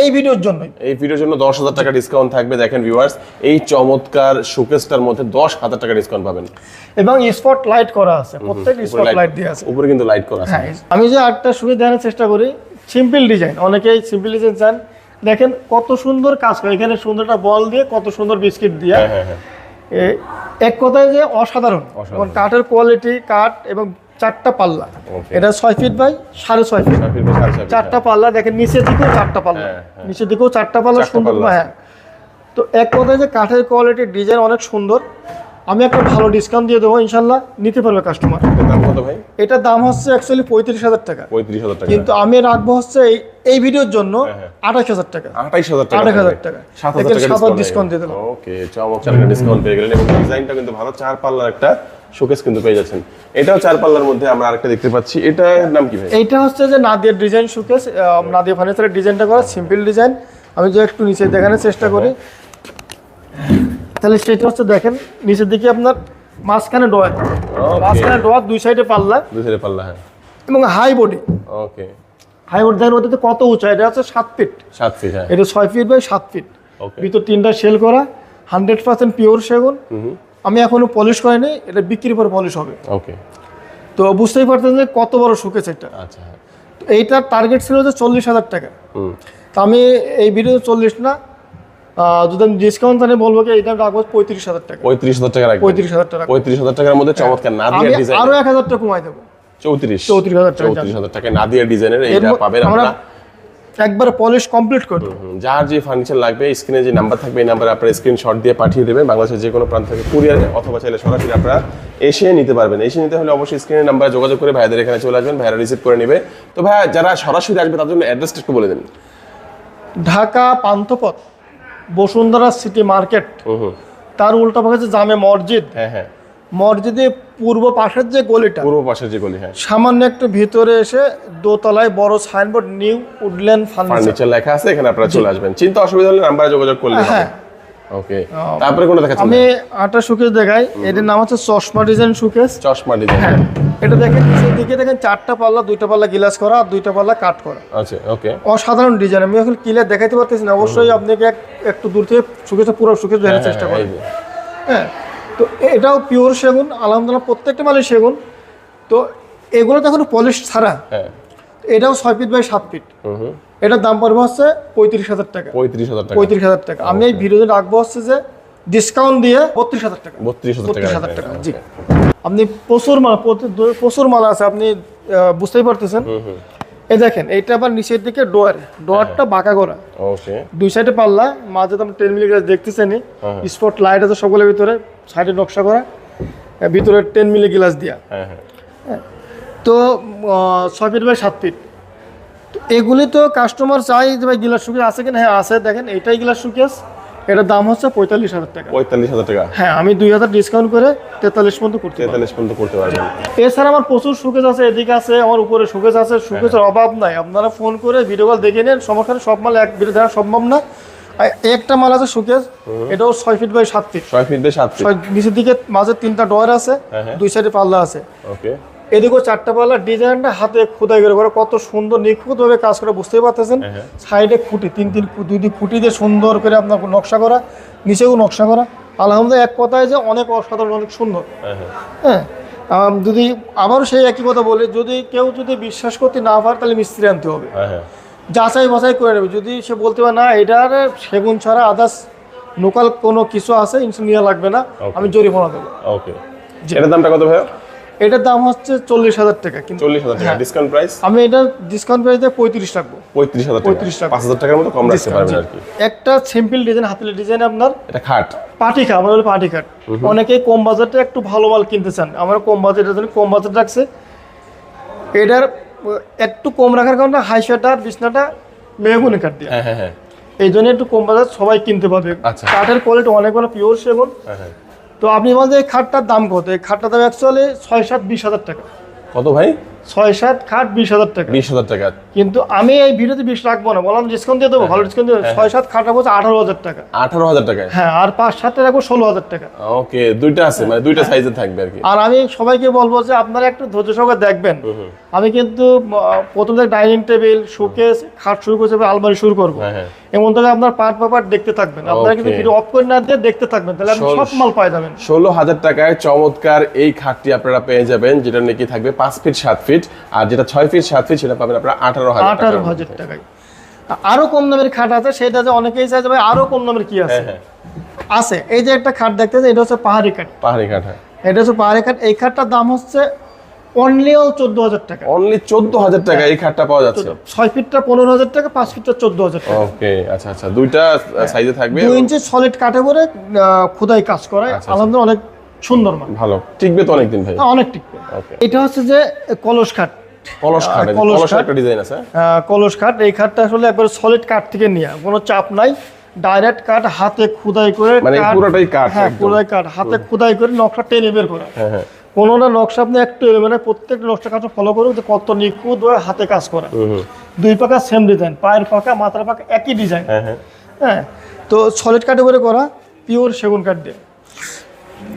এই ভিডিওর জন্যই। এই ভিডিওর জন্য 10,000 টাকা ডিসকাউন্ট থাকবে। দেখেন ভিউয়ার্স, এই চমৎকার শোকেসটার মধ্যে 10,000 টাকা ডিসকাউন্ট পাবেন। এবং স্পট লাইট করা আছে, প্রত্যেক স্পট লাইট দিয়ে আছে, উপরে কিন্তু লাইট করা আছে। হ্যাঁ, আমি যে আরেকটা সুবিধা দেখানোর চেষ্টা করি, সিম্পল ডিজাইন, অনেকেই সিম্পল ডিজাইন চান। দেখেন কত সুন্দর কাজ করে, এখানে সুন্দরটা বল দিয়ে, কত সুন্দর বিস্কিট দিয়ে, এক কথায় যে অসাধারণ। এবং কাঠের কোয়ালিটি, কাঠ এবং 4টা পাল্লা, এটা 6 ফিট বাই 6.5 ফিট, 4টা পাল্লা। দেখেন নিচের দিকেও 4টা পাল্লা, নিচের দিকেও 4টা পাল্লা, সুন্দর। হ্যাঁ, তো এক কথায় যে কাঠের কোয়ালিটি, ডিজাইন অনেক সুন্দর। আমি একটা ভালো ডিসকাউন্ট দিয়ে দেবো, ইনশাল্লাহ নিতে পারবে কাস্টমার। দাম কত ভাই? এটার দাম হচ্ছে অ্যাকচুয়ালি 35,000 টাকা। 35,000 টাকা, কিন্তু আমি রাখবো হচ্ছে এই ভিডিওর জন্য 28,000 টাকা। 28,000 টাকা, 28,000 টাকা, 7,000 টাকা ডিসকাউন্ট দিয়ে দিলাম। ওকে, চমৎকার একটা ডিসকাউন্ট পেয়ে গেলেন। এবং ডিজাইনটা কিন্তু ভালো, 4 পাল্লার একটা শোকেস কিন্তু পেয়ে যাচ্ছেন। এটাও 4 পাল্লার মধ্যে আমরা আরেকটা দেখতে পাচ্ছি, এটার নাম কি ভাই? এইটা হচ্ছে যে নাদিয়ার ডিজাইন শোকেস, নাদিয়া ফার্নিচারের ডিজাইনটা করা, সিম্পল ডিজাইন। আমি যে একটু নিচে দেখানোর চেষ্টা করি, তাহলে সেটা হচ্ছে দেখেন নিচের দিকে আপনার মাঝখানে ডয়ার, মাঝখানে ডয়ার, 2 সাইডে পাল্লা, 2 সাইডে পাল্লা, হ্যাঁ। এবং হাই বডি। ওকে, হাই বডি দেখেন ওটাতে কত উঁচা, এটা হচ্ছে 7 ফিট, 7 ফিট, হ্যাঁ। এটা 6 ফিট বাই 7 ফিট। ভিতর 3টা শেল করা, 100% পিওর সেগুন। আমি এখনো পলিশ করিনি, এটা বিক্রির পর পলিশ হবে। ওকে, তো বুঝতেই পারতেন যে কত বড় শোকেস এটা। আচ্ছা, এইটার টার্গেট ছিল যে 40,000 টাকা। তো আমি এই ভিডিও 40 না, যদি আমি ডিসকাউন্ট তাহলে বলবো কি এটা রাখবো 35,000 টাকা। 35,000 টাকা রাখবেন? 35,000 টাকা। 35,000 টাকার মধ্যে চমৎকার নাদিয়া ডিজাইন, আরো 1,000 টাকা কমাই দেবো, 34,000 টাকা। 34,000 টাকা নাদিয়া ডিজাইনের এইটা পাবেন আপনারা, একবার পলিশ কমপ্লিট করে দেবো। যার যে ফার্নিচার লাগবে স্ক্রিনে যে নাম্বার থাকবে এই নাম্বারে আপনারা স্ক্রিনশট দিয়ে পাঠিয়ে দেবেন। বাংলাদেশের যে কোনো প্রান্ত থেকে কুরিয়ারে অথবা চাইলে সরাসরি আপনারা এসে নিতে পারবেন। এসে নিতে হলে অবশ্যই স্ক্রিনের নাম্বারে যোগাযোগ করে ভাইদের এখানে চলে আসবেন, ভাইরা রিসিভ করে নেবে। তো ভাইয়া যারা সরাসরি আসবে তার জন্য অ্যাড্রেসটা একটু বলে দেন। ঢাকা পান্থপথ, বসুন্ধরা সিটি মার্কেট, তার উল্টা পাশে জামে মসজিদ। হ্যাঁ হ্যাঁ, মসজিদে পূর্ব পাশের যে গলিটা, পূর্ব পাশের যে গলি, হ্যাঁ, সামান্য একটু ভিতরে এসে দোতলায় বড় সাইনবোর্ড নিউ উডল্যান্ড ফার্নিচার লেখা আছে, এখানে আপনারা চলে আসবেন। চিন্তা অসুবিধা হলে নাম্বারে যোগাযোগ করলে হবে। ওকে, তারপরে কোনটা দেখাচ্ছেন? আমি 8টা শোকেস দেখাই। এটার নাম হচ্ছে চশমা ডিজাইন শোকেস। চশমা ডিজাইন, হ্যাঁ। এটা দেখেন নিচের দিকে দেখেন 4টা পাল্লা, 2টা পাল্লা গ্লাস করা আর 2টা পাল্লা কাট করা। আচ্ছা, ওকে, অসাধারণ ডিজাইন। আমি এখন ক্লিয়ার দেখাইতে পারতেছি না, অবশ্যই আপনাকে একটু দূর থেকে শোকেসটা পুরো শোকেস দেখার চেষ্টা করেন। হ্যাঁ, তো এটাও পিওর সেগুন, আলহামদুলিল্লাহ প্রত্যেকটা মালই সেগুন। তো এগুলো তো এখন পলিশ ছাড়া। হ্যাঁ, এটাও 6 ফিট বাই 7 ফিট। এটার দাম পড়বে হচ্ছে 35,000 টাকা। 35,000 টাকা, 35,000 টাকা। আমি এই ভিডিওতে রাখবো হচ্ছে যে ডিসকাউন্ট দিয়ে 32,000 টাকা। 32,000 টাকা, জি। আপনি প্রচুর মাল আছে, আপনি বুঝতেই পারতেছেন। এই দেখেন এইটা আবার নিচের দিকে ডোয়ারটা বাঁকা করা। ওকে, দুই সাইডে পাল্লা, মাঝে তো 10 মিলি গ্লাস দেখতেছেন, স্পট লাইট আছে সবগুলোর ভিতরে, সাইডে নকশা করা, ভিতরে 10 মিলি গ্লাস দিয়া। তো 6 ফিট বাই 7 ফিট। এগুলি তো কাস্টমার চাই যে ভাই গ্লাস শোকেস আছে কিনা। হ্যাঁ আছে, দেখেন এইটাই গ্লাস শোকেস, এটার দাম হচ্ছে 45,000 টাকা। 45,000 টাকা? হ্যাঁ, আমি 2,000 ডিসকাউন্ট করে 43 পর্যন্ত করতে পারবো। 43 পর্যন্ত করতে পারবেন। এছাড়া আমার প্রচুর শোকেস আছে, এদিকে আছে, আমার উপরে শোকেস আছে, শোকেসের অভাব নাই। আপনারা ফোন করে ভিডিও কল দেখে নেন, সমস্যা নেই। সব মাল এক ভিডিও দেখা সম্ভব না। একটা মাল আছে শোকেস, এটাও 6 feet by 7 feet. 6 feet by 7 feet. নিচের দিকে মাঝে 3টা ডোর আছে, দুই সাইডে পাল্লা আছে। ওকে, এদিকেও 4টা পাল্লা। ডিজাইনটা হাতে খোদাই করে কত সুন্দর নিখুঁত ভাবে কাজ করে, বুঝতেই পারতেছেন। সাইডে খুঁটি, দুই খুঁটি দিয়ে সুন্দর করে আপনার নকশা করা, নিচেও নকশা করা। আলহামদুলিল্লাহ, এক কথায় যে অনেক অসাধারণ, অনেক সুন্দর। হ্যাঁ, যদি আবারও সেই একই কথা বলি, যদি কেউ বিশ্বাস করতে না পারে তাহলে মিস্ত্রি আনতে হবে, যাচাই বাছাই করে নেবে। যদি সে বলতে পারে না এটার সেগুন ছাড়া আদার্স লোকাল কোনো কিছু আছে, ইনশাল্লাহ নেওয়া লাগবে না, আমি জরিমানা দেবো। ওকে, এটার দামটা কত ভাই? এটার দাম হচ্ছে 40,000 টাকা। 40,000 টাকা ডিসকাউন্ট প্রাইস? আমি এটা ডিসকাউন্ট প্রাইস দিয়ে 35 রাখবো। 35,000 টাকা, 5,000 টাকার মতো কম রাখতে পারবেন আর কি। একটা সিম্পল ডিজাইন, হাতের ডিজাইন, আপনার এটা খাট, পাটি খাট, আমরা বলি পাটি খাট। অনেকেই কম বাজেটে একটু ভালো মাল কিনতে চান, আমরা কম বাজেটের জন্য কম বাজেট রাখছে। এটার একটু কম রাখার কারণে হাইশাটা বিছনাটা মেহগুনি কাঠ দিয়ে, এই জন্য একটু কম বাজেট সবাই কিনতে পারবে। কাঠের কোয়ালিটি অনেক ভালো, পিওর সেগুন। তো আপনি বলতে এই খাটটার দাম কত? এই খাটটার দাম অ্যাকচুয়ালি 6-7-20,000 টাকা। কত ভাই? 6-7 খাট 20,000 টাকা। 20,000 টাকা। কিন্তু আমি এই ভিডিওতে 20 রাখবো না, বললাম ডিসকাউন্ট দিয়ে দেবো, ভালো ডিসকাউন্ট দিয়ে 6-7 খাট রাখবো 18,000 টাকা। 18,000 টাকা? হ্যাঁ, আর 5-7 রাখবো 16,000 টাকা। ওকে, দুইটা আছে, মানে দুইটা সাইজে থাকবে আর কি। আর আমি সবাইকে বলবো যে আপনারা একটু ধৈর্য সহকারে দেখবেন। আমি কিন্তু প্রথম থেকে ডাইনিং টেবিল, শোকেস, খাট শুরু করছি, আলমারি শুরু করবো। এমন থেকে আপনার পার্ট দেখতে থাকবেন। আপনারা কিন্তু ভিডিও অফ করে না দিয়ে দেখতে থাকবেন, তাহলে আপনি সব মাল পাই যাবেন। 16,000 টাকায় চমৎকার এই খাটটি আপনারা পেয়ে যাবেন, যেটা নাকি থাকবে 5 ফিট 7 ফিট, আর যেটা 6 ফিট 7 ফিট সেটা পাবেন আপনারা 18,000 টাকায়। আরো কম দামের খাট আছে, সেটা যে অনেকেই চাই যে ভাই আরো কম দামের কি আছে। আছে, এই যে একটা খাট দেখতেছেন, এটা হচ্ছে পাহাড়ি কাঠ। পাহাড়ি কাঠ, হ্যাঁ, এটা হচ্ছে পাহাড়ি কাঠ। এই খাটটার দাম হচ্ছে অনলি 14,000 টাকা। অনলি 14,000 টাকা এই খাটটা পাওয়া যাচ্ছে। 6 ফিটটা 15,000 টাকা, 5 ফিটটা 14,000 টাকা। ওকে, আচ্ছা আচ্ছা, দুইটা সাইজে থাকবে। 2 ইঞ্চি সলিড কাঠে করে খোদাই কাজ করা, আলহামদুলিল্লাহ অনেক সুন্দর মান। ভালো টিকবে তো অনেকদিন ভাই? অনেক টিকবে। এটা হচ্ছে যে কলস খাট। কলস খাট, কলস একটা ডিজাইন আছে। কলস খাট, এই খাটটা আসলে একবার সলিড কাঠ থেকে নেওয়া, কোনো চাপ নাই, ডাইরেক্ট কাঠ, হাতে খোদাই করে, মানে পুরোটাই কাঠ। হ্যাঁ, পুরোটাই কাঠ, হাতে খোদাই করে নকশা টেনে বের করা। হ্যাঁ, কোনো না নকশা আপনি একটু মানে প্রত্যেকটা নকশা কাজ ফলো করুন, যে কত নিখুঁত হাতে কাজ করা। দুই পাকা সেম ডিজাইন, পায়ের পাকা, মাথার পাকা একই ডিজাইন। হ্যাঁ, তো সলিড কাঠে করে করা, পিওর সেগুন কাঠ দিয়ে।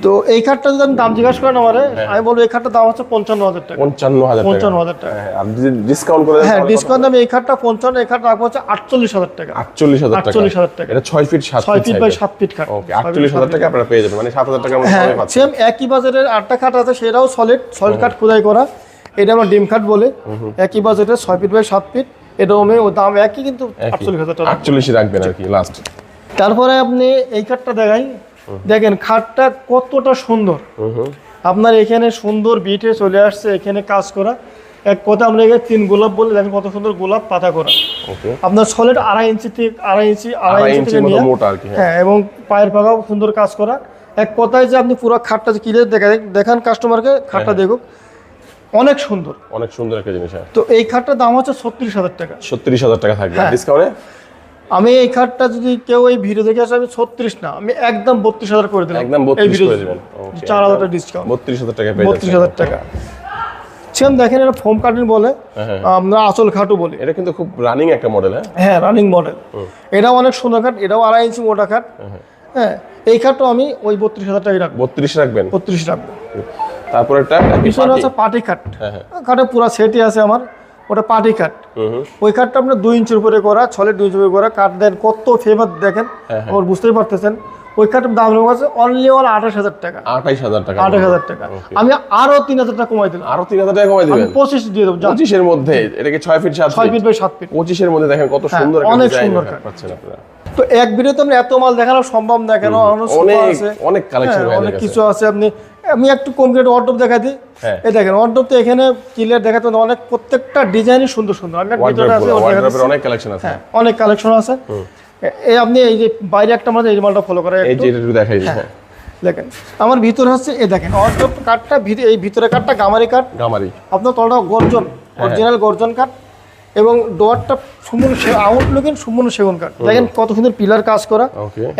তো এই খাটটা যদি আমি দাম জিজ্ঞাসা করেন আমারে, আমি বলবো এই খাটটার দাম হচ্ছে 55,000 টাকা। 55,000 টাকা। আর যদি ডিসকাউন্ট করে দেন? হ্যাঁ, ডিসকাউন্ট আমি এই খাটটা 55, এই খাটটা রাখবো হচ্ছে 48,000 টাকা। 48,000 টাকা। এটা 6 feet 7 feet. 6 feet by 7 feet খাট। ওকে, 48,000 টাকা আপনারা পেয়ে যাবেন, মানে 7,000 টাকার মধ্যে কমে পাচ্ছেন। সেম একই বাজারের আরেকটা খাট আছে, সেটাও সলিড কাঠ খোদাই করা, এটা আমরা ডিম খাট বলে। একই বাজারের 6 ফিট বাই 7 ফিট, এটাও দাম একই, কিন্তু 48,000 টাকা। 48 রাখবেন আর কি লাস্ট। তারপরে আপনি এই খাটটা দেখাই, দেখেন খাটটা কতটা সুন্দর। আপনার এখানে সুন্দর বিটে চলে আসছে, এখানে কাজ করা, এক কথা আমরা এখানে 3 গোলাপ বলে, দেখেন কত সুন্দর গোলাপ পাতা করা। আপনার সলিড 2.5 ইঞ্চি থেকে 2.5 ইঞ্চি থেকে নিয়ে, হ্যাঁ, এবং পায়ের পাকাও সুন্দর কাজ করা। এক কথায় যে আপনি পুরো খাটটা যে ক্লিয়ার দেখান কাস্টমারকে, খাটটা দেখুক, অনেক সুন্দর, অনেক সুন্দর একটা জিনিস। তো এই খাটটার দাম হচ্ছে 36,000 টাকা। 36,000 টাকা থাকবে ডিসকাউন্টে। আমি এই খাটটা যদি কেউ এই ভিডিও দেখে আসে, আমি 36 না, আমি একদম 32,000 করে দিলাম। একদম 32 করে দিবেন। 4,000 টাকা ডিসকাউন্ট, 32,000 টাকা পেয়ে যাচ্ছেন। 32,000 টাকা। সেম দেখেন, এটা ফোম কাটিং বলে, আমরা আঁচল খাটও বলি। এটা কিন্তু খুব রানিং একটা মডেল। হ্যাঁ, রানিং মডেল। এটাও অনেক সুন্দর খাট, এটাও 2.5 ইঞ্চি মোটা খাট। হ্যাঁ, এই খাটও আমি ওই 32,000 টাকা রাখবো। 32 রাখবেন? 32 রাখবো। তারপর একটা পিছনে আছে পাটি খাট। খাটে পুরো সেটই আছে আমার, ওটা পাটি খাট। ওই খাটটা আপনার 2 ইঞ্চির উপরে করা, সলিড 2 ইঞ্চি উপরে করা কাঠ। দেন কত ফেভার দেখেন, আমার বুঝতেই পারতেছেন। ওই খাটের দাম আছে অনলি 28,000 টাকা। 28,000 টাকা? 28,000 টাকা। আমি আরো 3,000 টাকা কমাই দিলাম। আরো 3,000 টাকা কমাই দিবেন? 25 দিয়ে দেবো। 25 এর মধ্যে? এটা কি 6 feet 7 feet? 6 feet by 7 feet. 25 এর মধ্যে দেখেন কত সুন্দর একটা অনেক ডিজাইন সুন্দর পাচ্ছেন আপনারা। তো এক ভিডিওতে আমরা এত মাল দেখানো সম্ভব না, কেন অনেক কালেকশন অনেক কিছু আছে। আমি একটু কমপ্লিট ওয়ার্ডরোব দেখাই দিই। এই দেখেন ওয়ার্ডরোব তো এখানে ক্লিয়ার দেখাতে অনেক, প্রত্যেকটা ডিজাইনই সুন্দর সুন্দর। আমি ভিতরে আছে অনেক কালেকশন আছে, অনেক কালেকশন আছে। এই আপনি এই যে বাইরে একটা মাল, এই মালটা ফলো করে এই যে একটু দেখাই দিই। দেখেন আমার ভিতরে হচ্ছে এই দেখেন ওয়ার্ডরোব কাঠটা, এই ভিতরে কাঠটা গামারি কাঠ, আপনার তলটা গর্জন, অরিজিনাল গর্জন কাঠ, এবং ডোরটা সম্পূর্ণ আউটলুকিং সম্পূর্ণ সেগুন কাঠ। দেখেন কত সুন্দর পিলার কাজ করা।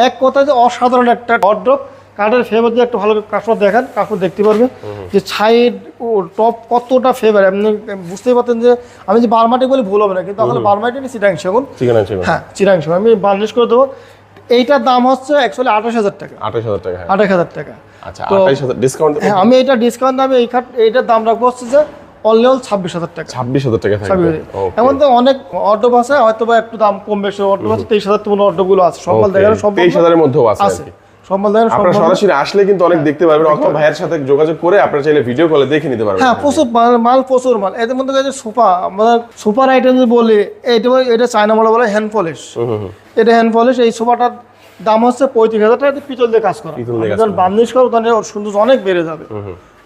এক কথায় যে অসাধারণ একটা ওয়ার্ডরোব। কাঠের ফেভার দিয়ে একটু ভালো কাঠটা দেখান, কাঠটা দেখতে পারবে যে সাইড ও টপ কতটা ফেভার। আপনি বুঝতেই পারতেন যে আমি যে বারমাটি বলে ভুল হবে না, কিন্তু আসলে বারমাটি না, চিটাং সেগুন। হ্যাঁ চিটাং সেগুন। আমি বার্নিশ করে দেবো। এইটার দাম হচ্ছে অ্যাকচুয়ালি 28,000 টাকা। 28,000 টাকা। আচ্ছা 28,000 ডিসকাউন্ট? হ্যাঁ আমি এটা ডিসকাউন্ট দামে এইটার দাম রাখবো হচ্ছে যে অনলি 26,000 টাকা। 26,000 টাকা থাকবে। এমন তো অনেক অর্ডার আছে, হয়তো বা একটু দাম কম বেশি অর্ডার আছে। 23,000 তো অর্ডার গুলো আছে, সব মাল দেখানো সব 23,000 এর মধ্যেও আছে। আপনারা সরাসরি আসলে কিন্তু অনেক দেখতে পারবেন, অথবা ভাইয়ের সাথে যোগাযোগ করে আপনারা চাইলে ভিডিও কলে দেখে নিতে পারবেন। হ্যাঁ প্রচুর মাল প্রচুর মাল। এদের মধ্যে যে সোফা, আমরা সুপার আইটেম বলি, এটা চায়না মাল বলে হ্যান্ড পলিশ। এটা হ্যান্ড পলিশ। এই সোফাটার দাম হচ্ছে 35,000 টাকা, পিতল দিয়ে কাজ করা। যখন বার্নিশ করো তখন সুন্দর অনেক বেড়ে যাবে।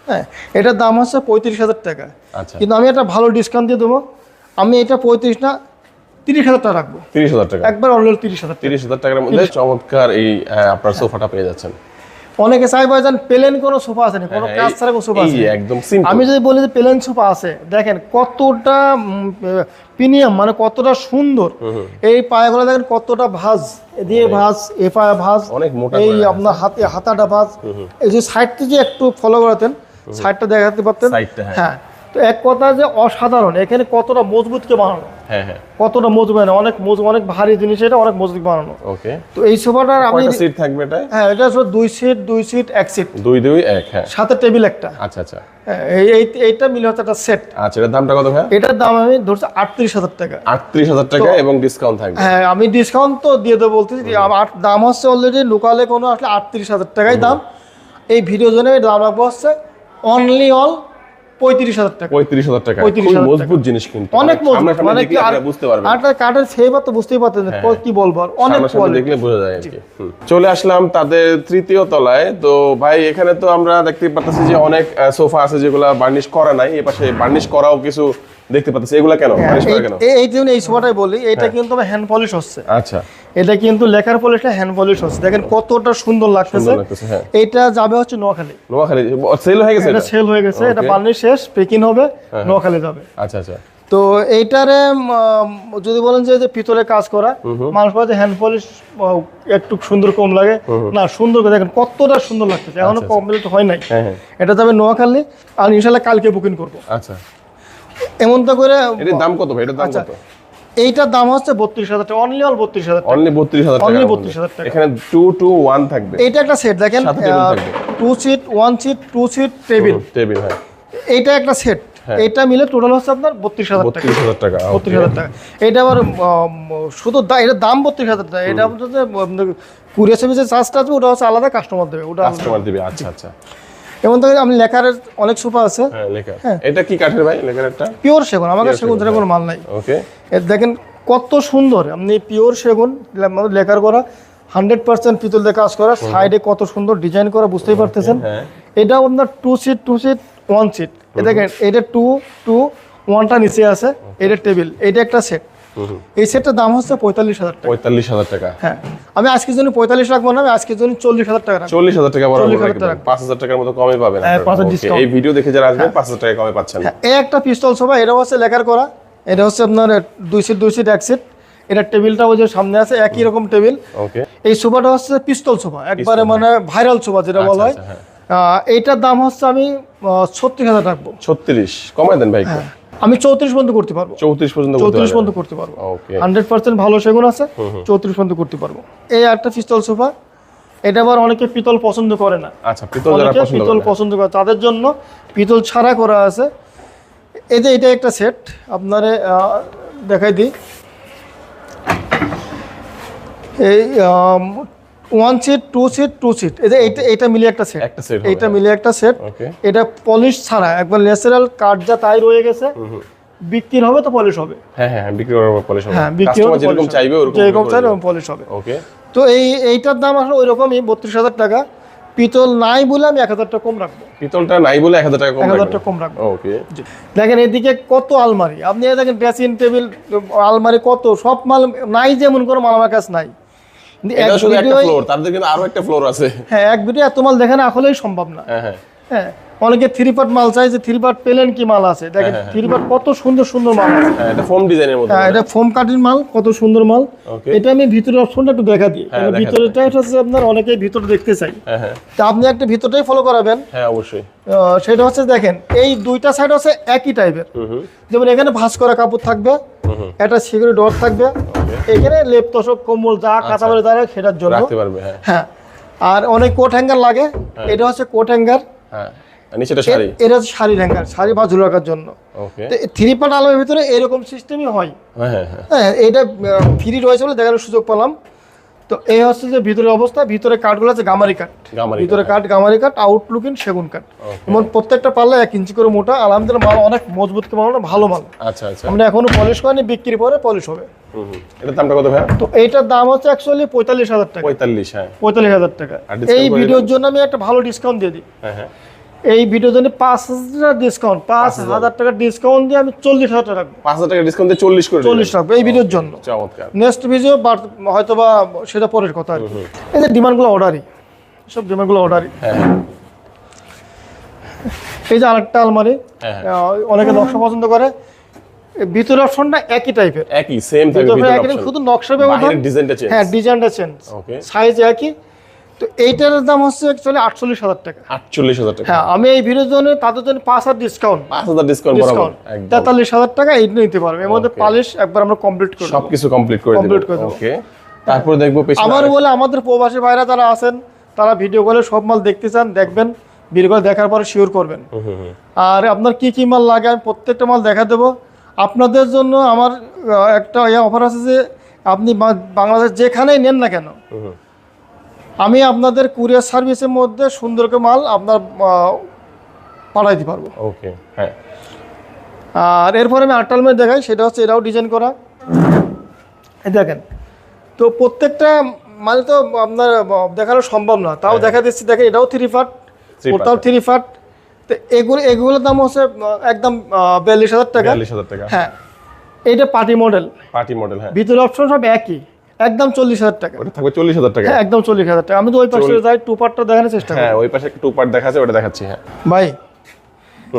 হ্যাঁ এটার দাম হচ্ছে 35,000 টাকা। কিন্তু আমি একটা ভালো ডিসকাউন্ট দিয়ে দেবো। আমি এটা 35 না 30,000 টাকা রাখবো। 30,000 টাকা একবার অনলি 30,000 টাকার মধ্যে চমৎকার এই আপনার সোফাটা পেয়ে যাচ্ছেন। অনেকে চাই ভাইজান প্লেন কোনো সোফা আছে না, কোনো কাজ ছাড়া কোনো সোফা আছে একদম সিম্পল। আমি যদি বলি যে প্লেন সোফা আছে, দেখেন কতটা প্রিমিয়াম, মানে কতটা সুন্দর। এই পায়াগুলো দেখেন কতটা ভাঁজ, এদিকে ভাঁজ, এ পায়া ভাঁজ, অনেক মোটা, এই আপনার হাতাটা ভাঁজ। এই যে সাইডটা যে একটু ফলো করাতেন, সাইডটা দেখাতে পারতেন। হ্যাঁ তো এক কথা যে অসাধারণ। এখানে কতটা মজবুতকে বানানো, কতটা মজবুত, অনেক মজবুত, অনেক ভারী জিনিস, এটা অনেক মজবুত বানানো। ওকে তো এই সোফাটার আমি কয়টা সিট থাকবে এটা? হ্যাঁ এটা হচ্ছে 2 সিট 1 সিট, 2 1। হ্যাঁ সাথে টেবিল একটা। আচ্ছা আচ্ছা। এইটা মিলে হচ্ছে একটা সেট। আচ্ছা এটার দামটা কত ভাই? এটার দাম আমি ধরছি 38,000 টাকা। 38,000 টাকা এবং ডিসকাউন্ট থাকবে। হ্যাঁ আমি ডিসকাউন্ট তো দিয়ে দেবো বলতেছি। আমার দাম হচ্ছে অলরেডি লোকালে কোনো আসলে 38,000 টাকাই দাম। এই ভিডিও জন্য দাম রাখবো হচ্ছে অনলি 35,000 টাকা। 35,000 টাকা। মজবুত জিনিস কিন্তু অনেক মজবুত, মানে কি আপনারা বুঝতে পারবেন। আর কাঠের ফেভার তো বুঝতেই পারতেন কি বলবো, অনেক কোয়ালিটি দেখলে বোঝা যায় আর কি। চলে আসলাম তাদের তৃতীয় তলায়। তো ভাই এখানে তো আমরা দেখতে পাচ্ছি যে অনেক সোফা আছে যেগুলো বার্নিশ করা নাই, এই পাশে বার্নিশ করাও কিছু দেখতে পাচ্ছি। এগুলা কেন বার্নিশ করা কেন? এই জন্য এই সোফাটাই বলি, এটা কিন্তু হ্যান্ড পলিশ হচ্ছে। আচ্ছা এটা কিন্তু লেখার পলিশ না, হ্যান্ড পলিশ হচ্ছে। দেখেন কতটা সুন্দর লাগতেছে। এটা যাবে হচ্ছে নোয়াখালী। সেল হয়ে গেছে? এটা সেল হয়ে গেছে। এটা বার্নিশ শেষ, পেকিং হবে, নোয়াখালী যাবে। আচ্ছা আচ্ছা। তো এইটারে যদি বলেন যে পিতলের কাজ করা, মানুষ বলে যে হ্যান্ড পলিশ একটু সুন্দর কম লাগে না, সুন্দর করে দেখেন কতটা সুন্দর লাগতেছে। এখনো কমপ্লিট হয় নাই। এটা যাবে নোয়াখালী, আর ইনশাআল্লাহ কালকে বুকিং করব। আচ্ছা এমন তো করে। এর দাম কত ভাই? এটার দাম কত? এইটার দাম হচ্ছে 32,000 টাকা। অনলি 32,000 টাকা। অনলি 32,000 টাকা। অনলি 32,000 টাকা। এখানে 2 to 1 থাকবে। এইটা একটা সেট দেখেন, 2 সিট 1 সিট 2 সিট টেবিল। হ্যাঁ এইটা একটা সেট। এটা মিলে টোটাল হচ্ছে আপনার 32,000 টাকা। 32,000 টাকা। 32,000 টাকা। এটা আবার শুধু এটার দাম 32,000 টাকা। এটা হচ্ছে কুরিয়ার সার্ভিসের চার্জটা আছে, ওটা হচ্ছে আলাদা, কাস্টমার দেবে। ওটা কাস্টমার দিবে। আচ্ছা আচ্ছা। এমন তো আমি লেকার অনেক সোফা আছে। হ্যাঁ লেকার। এটা কি কাঠের ভাই? লেকার একটা পিওর সেগুন। আমার কাছে সেগুন ছাড়া কোনো মাল নাই। ওকে দেখেন কত সুন্দর। আপনি পিওর সেগুন লেকার করা, 100% পিতল দিয়ে কাজ করা, সাইডে কত সুন্দর ডিজাইন করা, বুঝতেই পারতেছেন। এটা আপনার 2 সিট 1 সিট। দেখেন এটা 2 1টা নিচে আছে, এটা টেবিল, এটা একটা সেট। এই সেটটার দাম হচ্ছে 45,000 টাকা। 45,000 টাকা। হ্যাঁ আমি আজকের জন্য 45 রাখবো না, আমি আজকের জন্য 40,000 টাকা রাখবো। 40,000 টাকা বড় 5,000 টাকার মতো কমে পাবেন। এই ভিডিও দেখে যারা আসবেন 5,000 টাকা কমে পাচ্ছেন। এই একটা পিস্তল সোফা, এটা হচ্ছে লেকার করা। এটা হচ্ছে আপনার 2 সিট 1 সিট। এটা টেবিলটা ওই যে সামনে আছে, একই রকম টেবিল। ওকে এই সোফাটা হচ্ছে পিস্তল সোফা, একবারে মানে ভাইরাল সোফা যেটা বলা হয়। এইটার দাম হচ্ছে আমি 36,000 রাখবো। 36 কমাই দেন ভাই। আমি 34 পর্যন্ত করতে পারবো। 34 পর্যন্ত করতে পারবো। 100% ভালো সেগুন আছে, 34 পর্যন্ত করতে পারবো। এই একটা পিস্তল সোফা। এটা আবার অনেকে পিতল পছন্দ করে না। আচ্ছা পিতল যারা পছন্দ করে তাদের জন্য পিতল ছাড়া করা আছে। এই যে এটা একটা সেট, আপনারে দেখাই দিই। এই 1 সিট 2 সিট 2 সিট, এটা মিলিয়ে একটা সেট। এটা মিলিয়ে একটা সেট। এটা পলিশ ছাড়া একবার ন্যাচারাল কাঠ যা তাই রয়ে গেছে। বিক্রি হবে তো পলিশ হবে। হ্যাঁ হ্যাঁ, বিক্রি করার পর পলিশ হবে। হ্যাঁ, বিক্রি কাস্টমার যেরকম চাইবে যেরকম চাইবে পলিশ হবে। ওকে। তো এইটার দাম আসলে ওইরকমই 32,000 টাকা। পিতল নাই বলে আমি 1,000 টাকা কম রাখবো। পিতলটা নাই বলে 1,000 টাকা কম রাখবো। 1,000 টাকা কম রাখবো। ওকে। দেখেন এদিকে কত আলমারি, আপনি দেখেন ড্রেসিং টেবিল, আলমারি কত, সব মাল নাই যেমন কোনো মাল আমার কাছে নাই। এটা শুধু একটা ফ্লোর, তাদের কিন্তু আরো একটা ফ্লোর আছে। হ্যাঁ, এক ভিডিও এত মাল দেখেন আসলেই সম্ভব না। হ্যাঁ হ্যাঁ হ্যাঁ, অনেকে 3 পার্ট মাল চাই, যে 3 পার্ট পেলেন কি মাল আছে, দেখেন 3 পার্ট কত সুন্দর সুন্দর মাল আছে। হ্যাঁ, এটা ফোম ডিজাইনের মধ্যে। হ্যাঁ, এটা ফোম কাটিং মাল, কত সুন্দর মাল। এটা আমি ভিতরের অপশনটা একটু দেখা দিই, কারণ ভিতরেটা হচ্ছে আপনার অনেকেই ভিতরে দেখতে চাই। হ্যাঁ হ্যাঁ, তা আপনি একটা ভিতরটাই ফলো করাবেন। হ্যাঁ অবশ্যই। সেটা হচ্ছে দেখেন এই দুইটা সাইড হচ্ছে একই টাইপের, যেমন এখানে ভাঁজ করা কাপড় থাকবে, একটা সিকিউরিটি ডোর থাকবে, এখানে লেপ তোষক কম্বল যা কাঁচামারি দ্বারা সেটার জন্য রাখতে পারবে। হ্যাঁ হ্যাঁ, আর অনেক কোট হ্যাঙ্গার লাগে, এটা হচ্ছে কোট হ্যাঙ্গার। হ্যাঁ, নিচেটা শাড়ি, এটা হচ্ছে শাড়ি হ্যাঙ্গার, শাড়ি বা ঝুলে রাখার জন্য। ওকে। তো 3 পার্ট আলমারির ভিতরে এরকম সিস্টেমই হয়। হ্যাঁ হ্যাঁ হ্যাঁ, হ্যাঁ, এটা ফ্রি রয়েছে বলে দেখানোর সুযোগ পেলাম। তো এই হচ্ছে যে ভিতরের অবস্থা, ভিতরে কাঠগুলো আছে গামারি কাঠ, ভিতরে কাঠ গামারি কাঠ, আউটলুকিং সেগুন কাঠ, এবং প্রত্যেকটা পাল্লা 1 ইঞ্চি করে মোটা। আলহামদুলিল্লাহ মাল অনেক মজবুত মাল, ভালো মাল। আচ্ছা আচ্ছা, আমরা এখনো পলিশ করিনি, বিক্রি পরে পলিশ হবে। এটার দামটা কত ভাই? তো এইটার দাম হচ্ছে অ্যাকচুয়ালি 45,000 টাকা। 45, হ্যাঁ 45,000 টাকা। এই ভিডিওর জন্য আমি একটা ভালো ডিসকাউন্ট দিয়ে দিই। হ্যাঁ হ্যাঁ, এই ভিডিওর জন্য 5,000 ডিসকাউন্ট, 5,000 টাকা ডিসকাউন্ট দিয়ে আমি 40,000 টাকা রাখবো। 5,000 টাকা ডিসকাউন্ট দিয়ে 40 করে 40 রাখবো এই ভিডিওর জন্য। চমৎকার। নেক্সট ভিডিও হয়তো বা সেটা পরের কথা আর কি। এই যে ডিমান্ডগুলো অর্ডারই, সব ডিমান্ডগুলো অর্ডারই। হ্যাঁ, এই যে আরেকটা আলমারি, অনেকে নকশা পছন্দ করে, ভিতরের অপশনটা একই টাইপের, একই সেম থাকবে ভিতরে অপশন, শুধু নকশা ব্যবহার, বাইরের ডিজাইনটা চেঞ্জ। হ্যাঁ, ডিজাইনটা চেঞ্জ, ওকে। সাইজ একই। তো এইটার দাম হচ্ছে অ্যাকচুয়ালি 48,000 টাকা। 48,000 টাকা। হ্যাঁ, আমি এই ভিডিওর জন্য তাদের জন্য 5,000 ডিসকাউন্ট, 5,000 ডিসকাউন্ট বরাবর, একদম 43,000 টাকা এইটা নিতে পারবে। এর মধ্যে পালিশ একবার আমরা কমপ্লিট করে সবকিছু কমপ্লিট করে দেব। ওকে, তারপর দেখবো পেছনে। আবার বলে আমাদের প্রবাসী ভাইরা যারা আছেন, তারা ভিডিও কলে সব মাল দেখতে চান, দেখবেন, ভিডিও কলে দেখার পরে শিওর করবেন। আর আপনার কি কি মাল লাগে আমি প্রত্যেকটা মাল দেখা দেবো আপনাদের জন্য। আমার একটা অফার আছে যে আপনি বাংলাদেশ যেখানেই নেন না কেন, আমি আপনাদের কুরিয়ার সার্ভিসের মধ্যে সুন্দর করে মাল আপনার পাঠাই দিতে পারবো। ওকে, হ্যাঁ। আর এরপরে আমি আটটা আলমারি দেখাই, সেটা হচ্ছে এটাও ডিজাইন করা, এই দেখেন। তো প্রত্যেকটা মাল তো আপনার দেখানো সম্ভব না, তাও দেখা দিচ্ছি। দেখেন এটাও 3 পার্ট, ওটাও 3 পার্ট। তো এগুলোর দাম হচ্ছে একদম 42,000 টাকা। 42,000 টাকা, হ্যাঁ। এইটা পার্টি মডেল, হ্যাঁ। ভিতরে অপশন সব একই, একদম 40,000 টাকা। ওটা থাকবে 40,000 টাকা। হ্যাঁ, একদম 40,000 টাকা। আমি তো ওই পাশে যাই, 2 পার্টটা দেখানোর চেষ্টা করি। হ্যাঁ, ওই পাশে একটা 2 পার্ট দেখা আছে, ওটা দেখাচ্ছি। হ্যাঁ ভাই,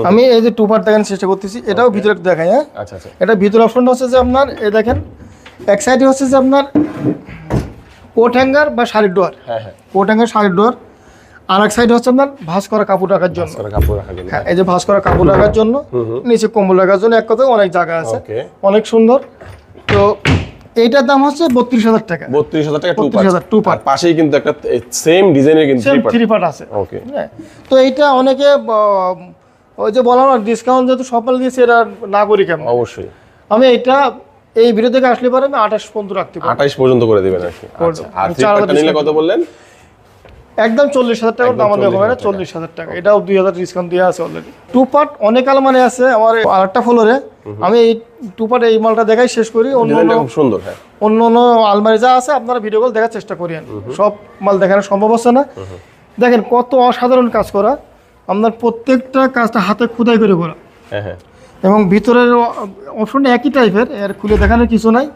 আমি এই যে 2 পার্ট দেখানোর চেষ্টা করতেছি, এটাও ভিতরে একটু দেখাই। হ্যাঁ, আচ্ছা আচ্ছা, এটা ভিতরে অপশনটা হচ্ছে যে আপনার এই দেখেন, এক সাইডে হচ্ছে যে আপনার কোট হ্যাঙ্গার বা শাড়ির ডোর। হ্যাঁ হ্যাঁ, কোট হ্যাঙ্গার শাড়ির ডোর। আর এক সাইডে হচ্ছে আপনার ভাঁজ করা কাপড় রাখার জন্য। কাপড় রাখার জন্য, হ্যাঁ, এই যে ভাঁজ করা কাপড় রাখার জন্য, নিচে কম্বল রাখার জন্য, এক কথায় অনেক জায়গা আছে, অনেক সুন্দর। তো এইটার দাম হচ্ছে 32,000 টাকা। 32,000 টাকা 2 পার্ট। পাশেই কিন্তু একটা সেম ডিজাইনের কিন্তু 3 পার্ট আছে। ওকে। হ্যাঁ, তো এইটা অনেকে ওই যে বলা না ডিসকাউন্ট যেহেতু সব মাল দিয়েছে, এটা না করি কেমন। অবশ্যই আমি এটা এই ভিডিও থেকে আসলে পরে আমি 28 পর্যন্ত রাখতে পারবো। 28 পর্যন্ত করে দিবেন আর কি। আচ্ছা, আর 3 পার্টটা নিলে কত বললেন? একদম 40,000 টাকা দাম দেওয়া হবে না, 40,000 টাকা। এটাও 2,000 ডিসকাউন্ট দেওয়া আছে অলরেডি। 2 পার্ট অনেক আলমারি আছে আমার আরেকটা ফ্লোরে। আমি এই 2 পার্ট এই মালটা দেখাই শেষ করি। অন্য খুব সুন্দর। হ্যাঁ, অন্য আলমারি যা আছে আপনারা ভিডিও কল দেখার চেষ্টা করেন, সব মাল দেখানো সম্ভব হচ্ছে না। দেখেন কত অসাধারণ কাজ করা, আপনার প্রত্যেকটা কাজটা হাতে খোদাই করে করা। হ্যাঁ হ্যাঁ, এবং ভিতরের অপশনটা একই টাইপের, এর খুলে দেখানোর কিছু নাই।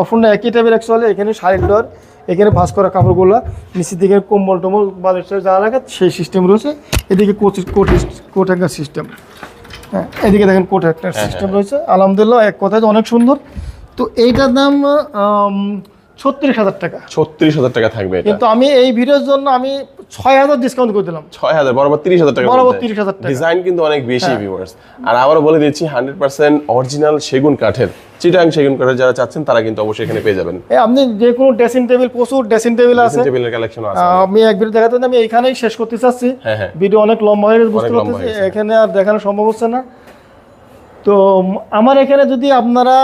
অপশনটা একই টাইপের অ্যাকচুয়ালি। এখানে শাড়ির ডোর, এখানে ভাঁজ করা কাপড়গুলো, নিচের দিকে কম্বল টম্বল বালিশের যা লাগে সেই সিস্টেম রয়েছে। এদিকে কোট হ্যাঙ্গার সিস্টেম। হ্যাঁ, এদিকে দেখেন কোট হ্যাঙ্গার সিস্টেম রয়েছে। আলহামদুলিল্লাহ, এক কথায় অনেক সুন্দর। তো এইটার দাম 36,000 টাকা। 36,000 টাকা থাকবে এটা। কিন্তু আমি এই ভিডিওর জন্য আমি 6,000 ডিসকাউন্ট করে দিলাম। 6,000 বরাবর 30,000 টাকা। বরাবর 30,000 টাকা। ডিজাইন কিন্তু অনেক বেশি ভিউয়ার্স। আর আবারও বলে দিচ্ছি 100% অরিজিনাল সেগুন কাঠের, চিটাং সেগুন কাঠের যারা চাচ্ছেন তারা কিন্তু অবশ্যই এখানে পেয়ে যাবেন। আপনি যে কোনো ড্রেসিং টেবিল, প্রচুর ড্রেসিং টেবিল আছে, ড্রেসিং টেবিলের কালেকশন আছে। আমি এক ভিডিও দেখাতে আমি এইখানেই শেষ করতে চাচ্ছি। হ্যাঁ, ভিডিও অনেক লম্বা হয়ে গেছে, বুঝতে পারতেছি, এখানে আর দেখানো সম্ভব হচ্ছে না। তো আমার এখানে যদি আপনারা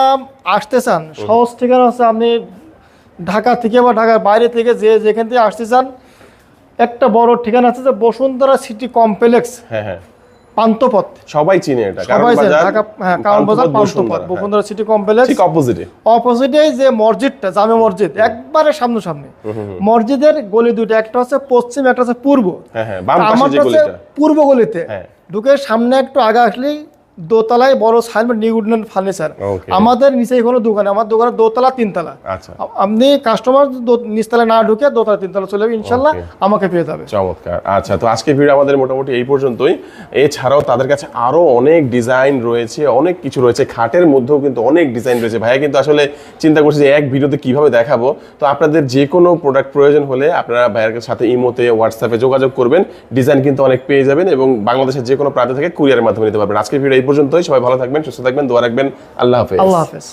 আসতে চান, সহজ ঠিকানা হচ্ছে আপনি ঢাকা থেকে বা ঢাকার বাইরে থেকে যেখান থেকে আসতে চান, একটা বড় ঠিকানা আছে যে বসুন্ধরা সিটি কমপ্লেক্স। হ্যাঁ হ্যাঁ, পান্থপথ সবাই চিনে এটা, সবাই জানে ঢাকা, হ্যাঁ কারণ বাজার পান্থপথ বসুন্ধরা সিটি কমপ্লেক্স ঠিক অপোজিটে। অপোজিটে যে মসজিদটা, জামে মসজিদ একবারে সামনে মসজিদের গলি দুটো, একটা হচ্ছে পশ্চিম, একটা হচ্ছে পূর্ব। হ্যাঁ হ্যাঁ, বাম পাশে যে গলিটা, পূর্ব গলিতে হ্যাঁ ঢুকে সামনে একটু আগে আসলেই দোতলায় বড় signboard new woodland furniture. Okay. আমাদের নিচেই কোনো দোকান, আমার দোকানের দোতলা তিনতলা। আচ্ছা, আপনি কাস্টমার নিচতলা না ঢুকে দোতলা তিনতলা চলে যাবে, ইনশাল্লাহ আমাকে পেয়ে যাবে। চমৎকার। আচ্ছা, তো আজকে ভিডিও আমাদের মোটামুটি এই পর্যন্তই। এছাড়াও তাদের কাছে আরো অনেক ডিজাইন রয়েছে, অনেক কিছু রয়েছে, খাটের মধ্যেও কিন্তু অনেক ডিজাইন রয়েছে। ভাইয়া কিন্তু আসলে চিন্তা করছে যে এক ভিডিওতে কিভাবে দেখাবো। তো আপনাদের যে কোনো প্রোডাক্ট প্রয়োজন হলে আপনারা ভাইয়ার সাথে ইমোতে, হোয়াটসঅ্যাপে যোগাযোগ করবেন, ডিজাইন কিন্তু অনেক পেয়ে যাবেন এবং বাংলাদেশের যে কোনো প্রান্ত থেকে কুরিয়ারের মাধ্যমে নিতে পারবেন। আজকের ভিডিও এই পর্যন্তই। সবাই ভালো থাকবেন, সুস্থ থাকবেন, দোয়া রাখবেন। আল্লাহ হাফেজ। আল্লাহ হাফেজ।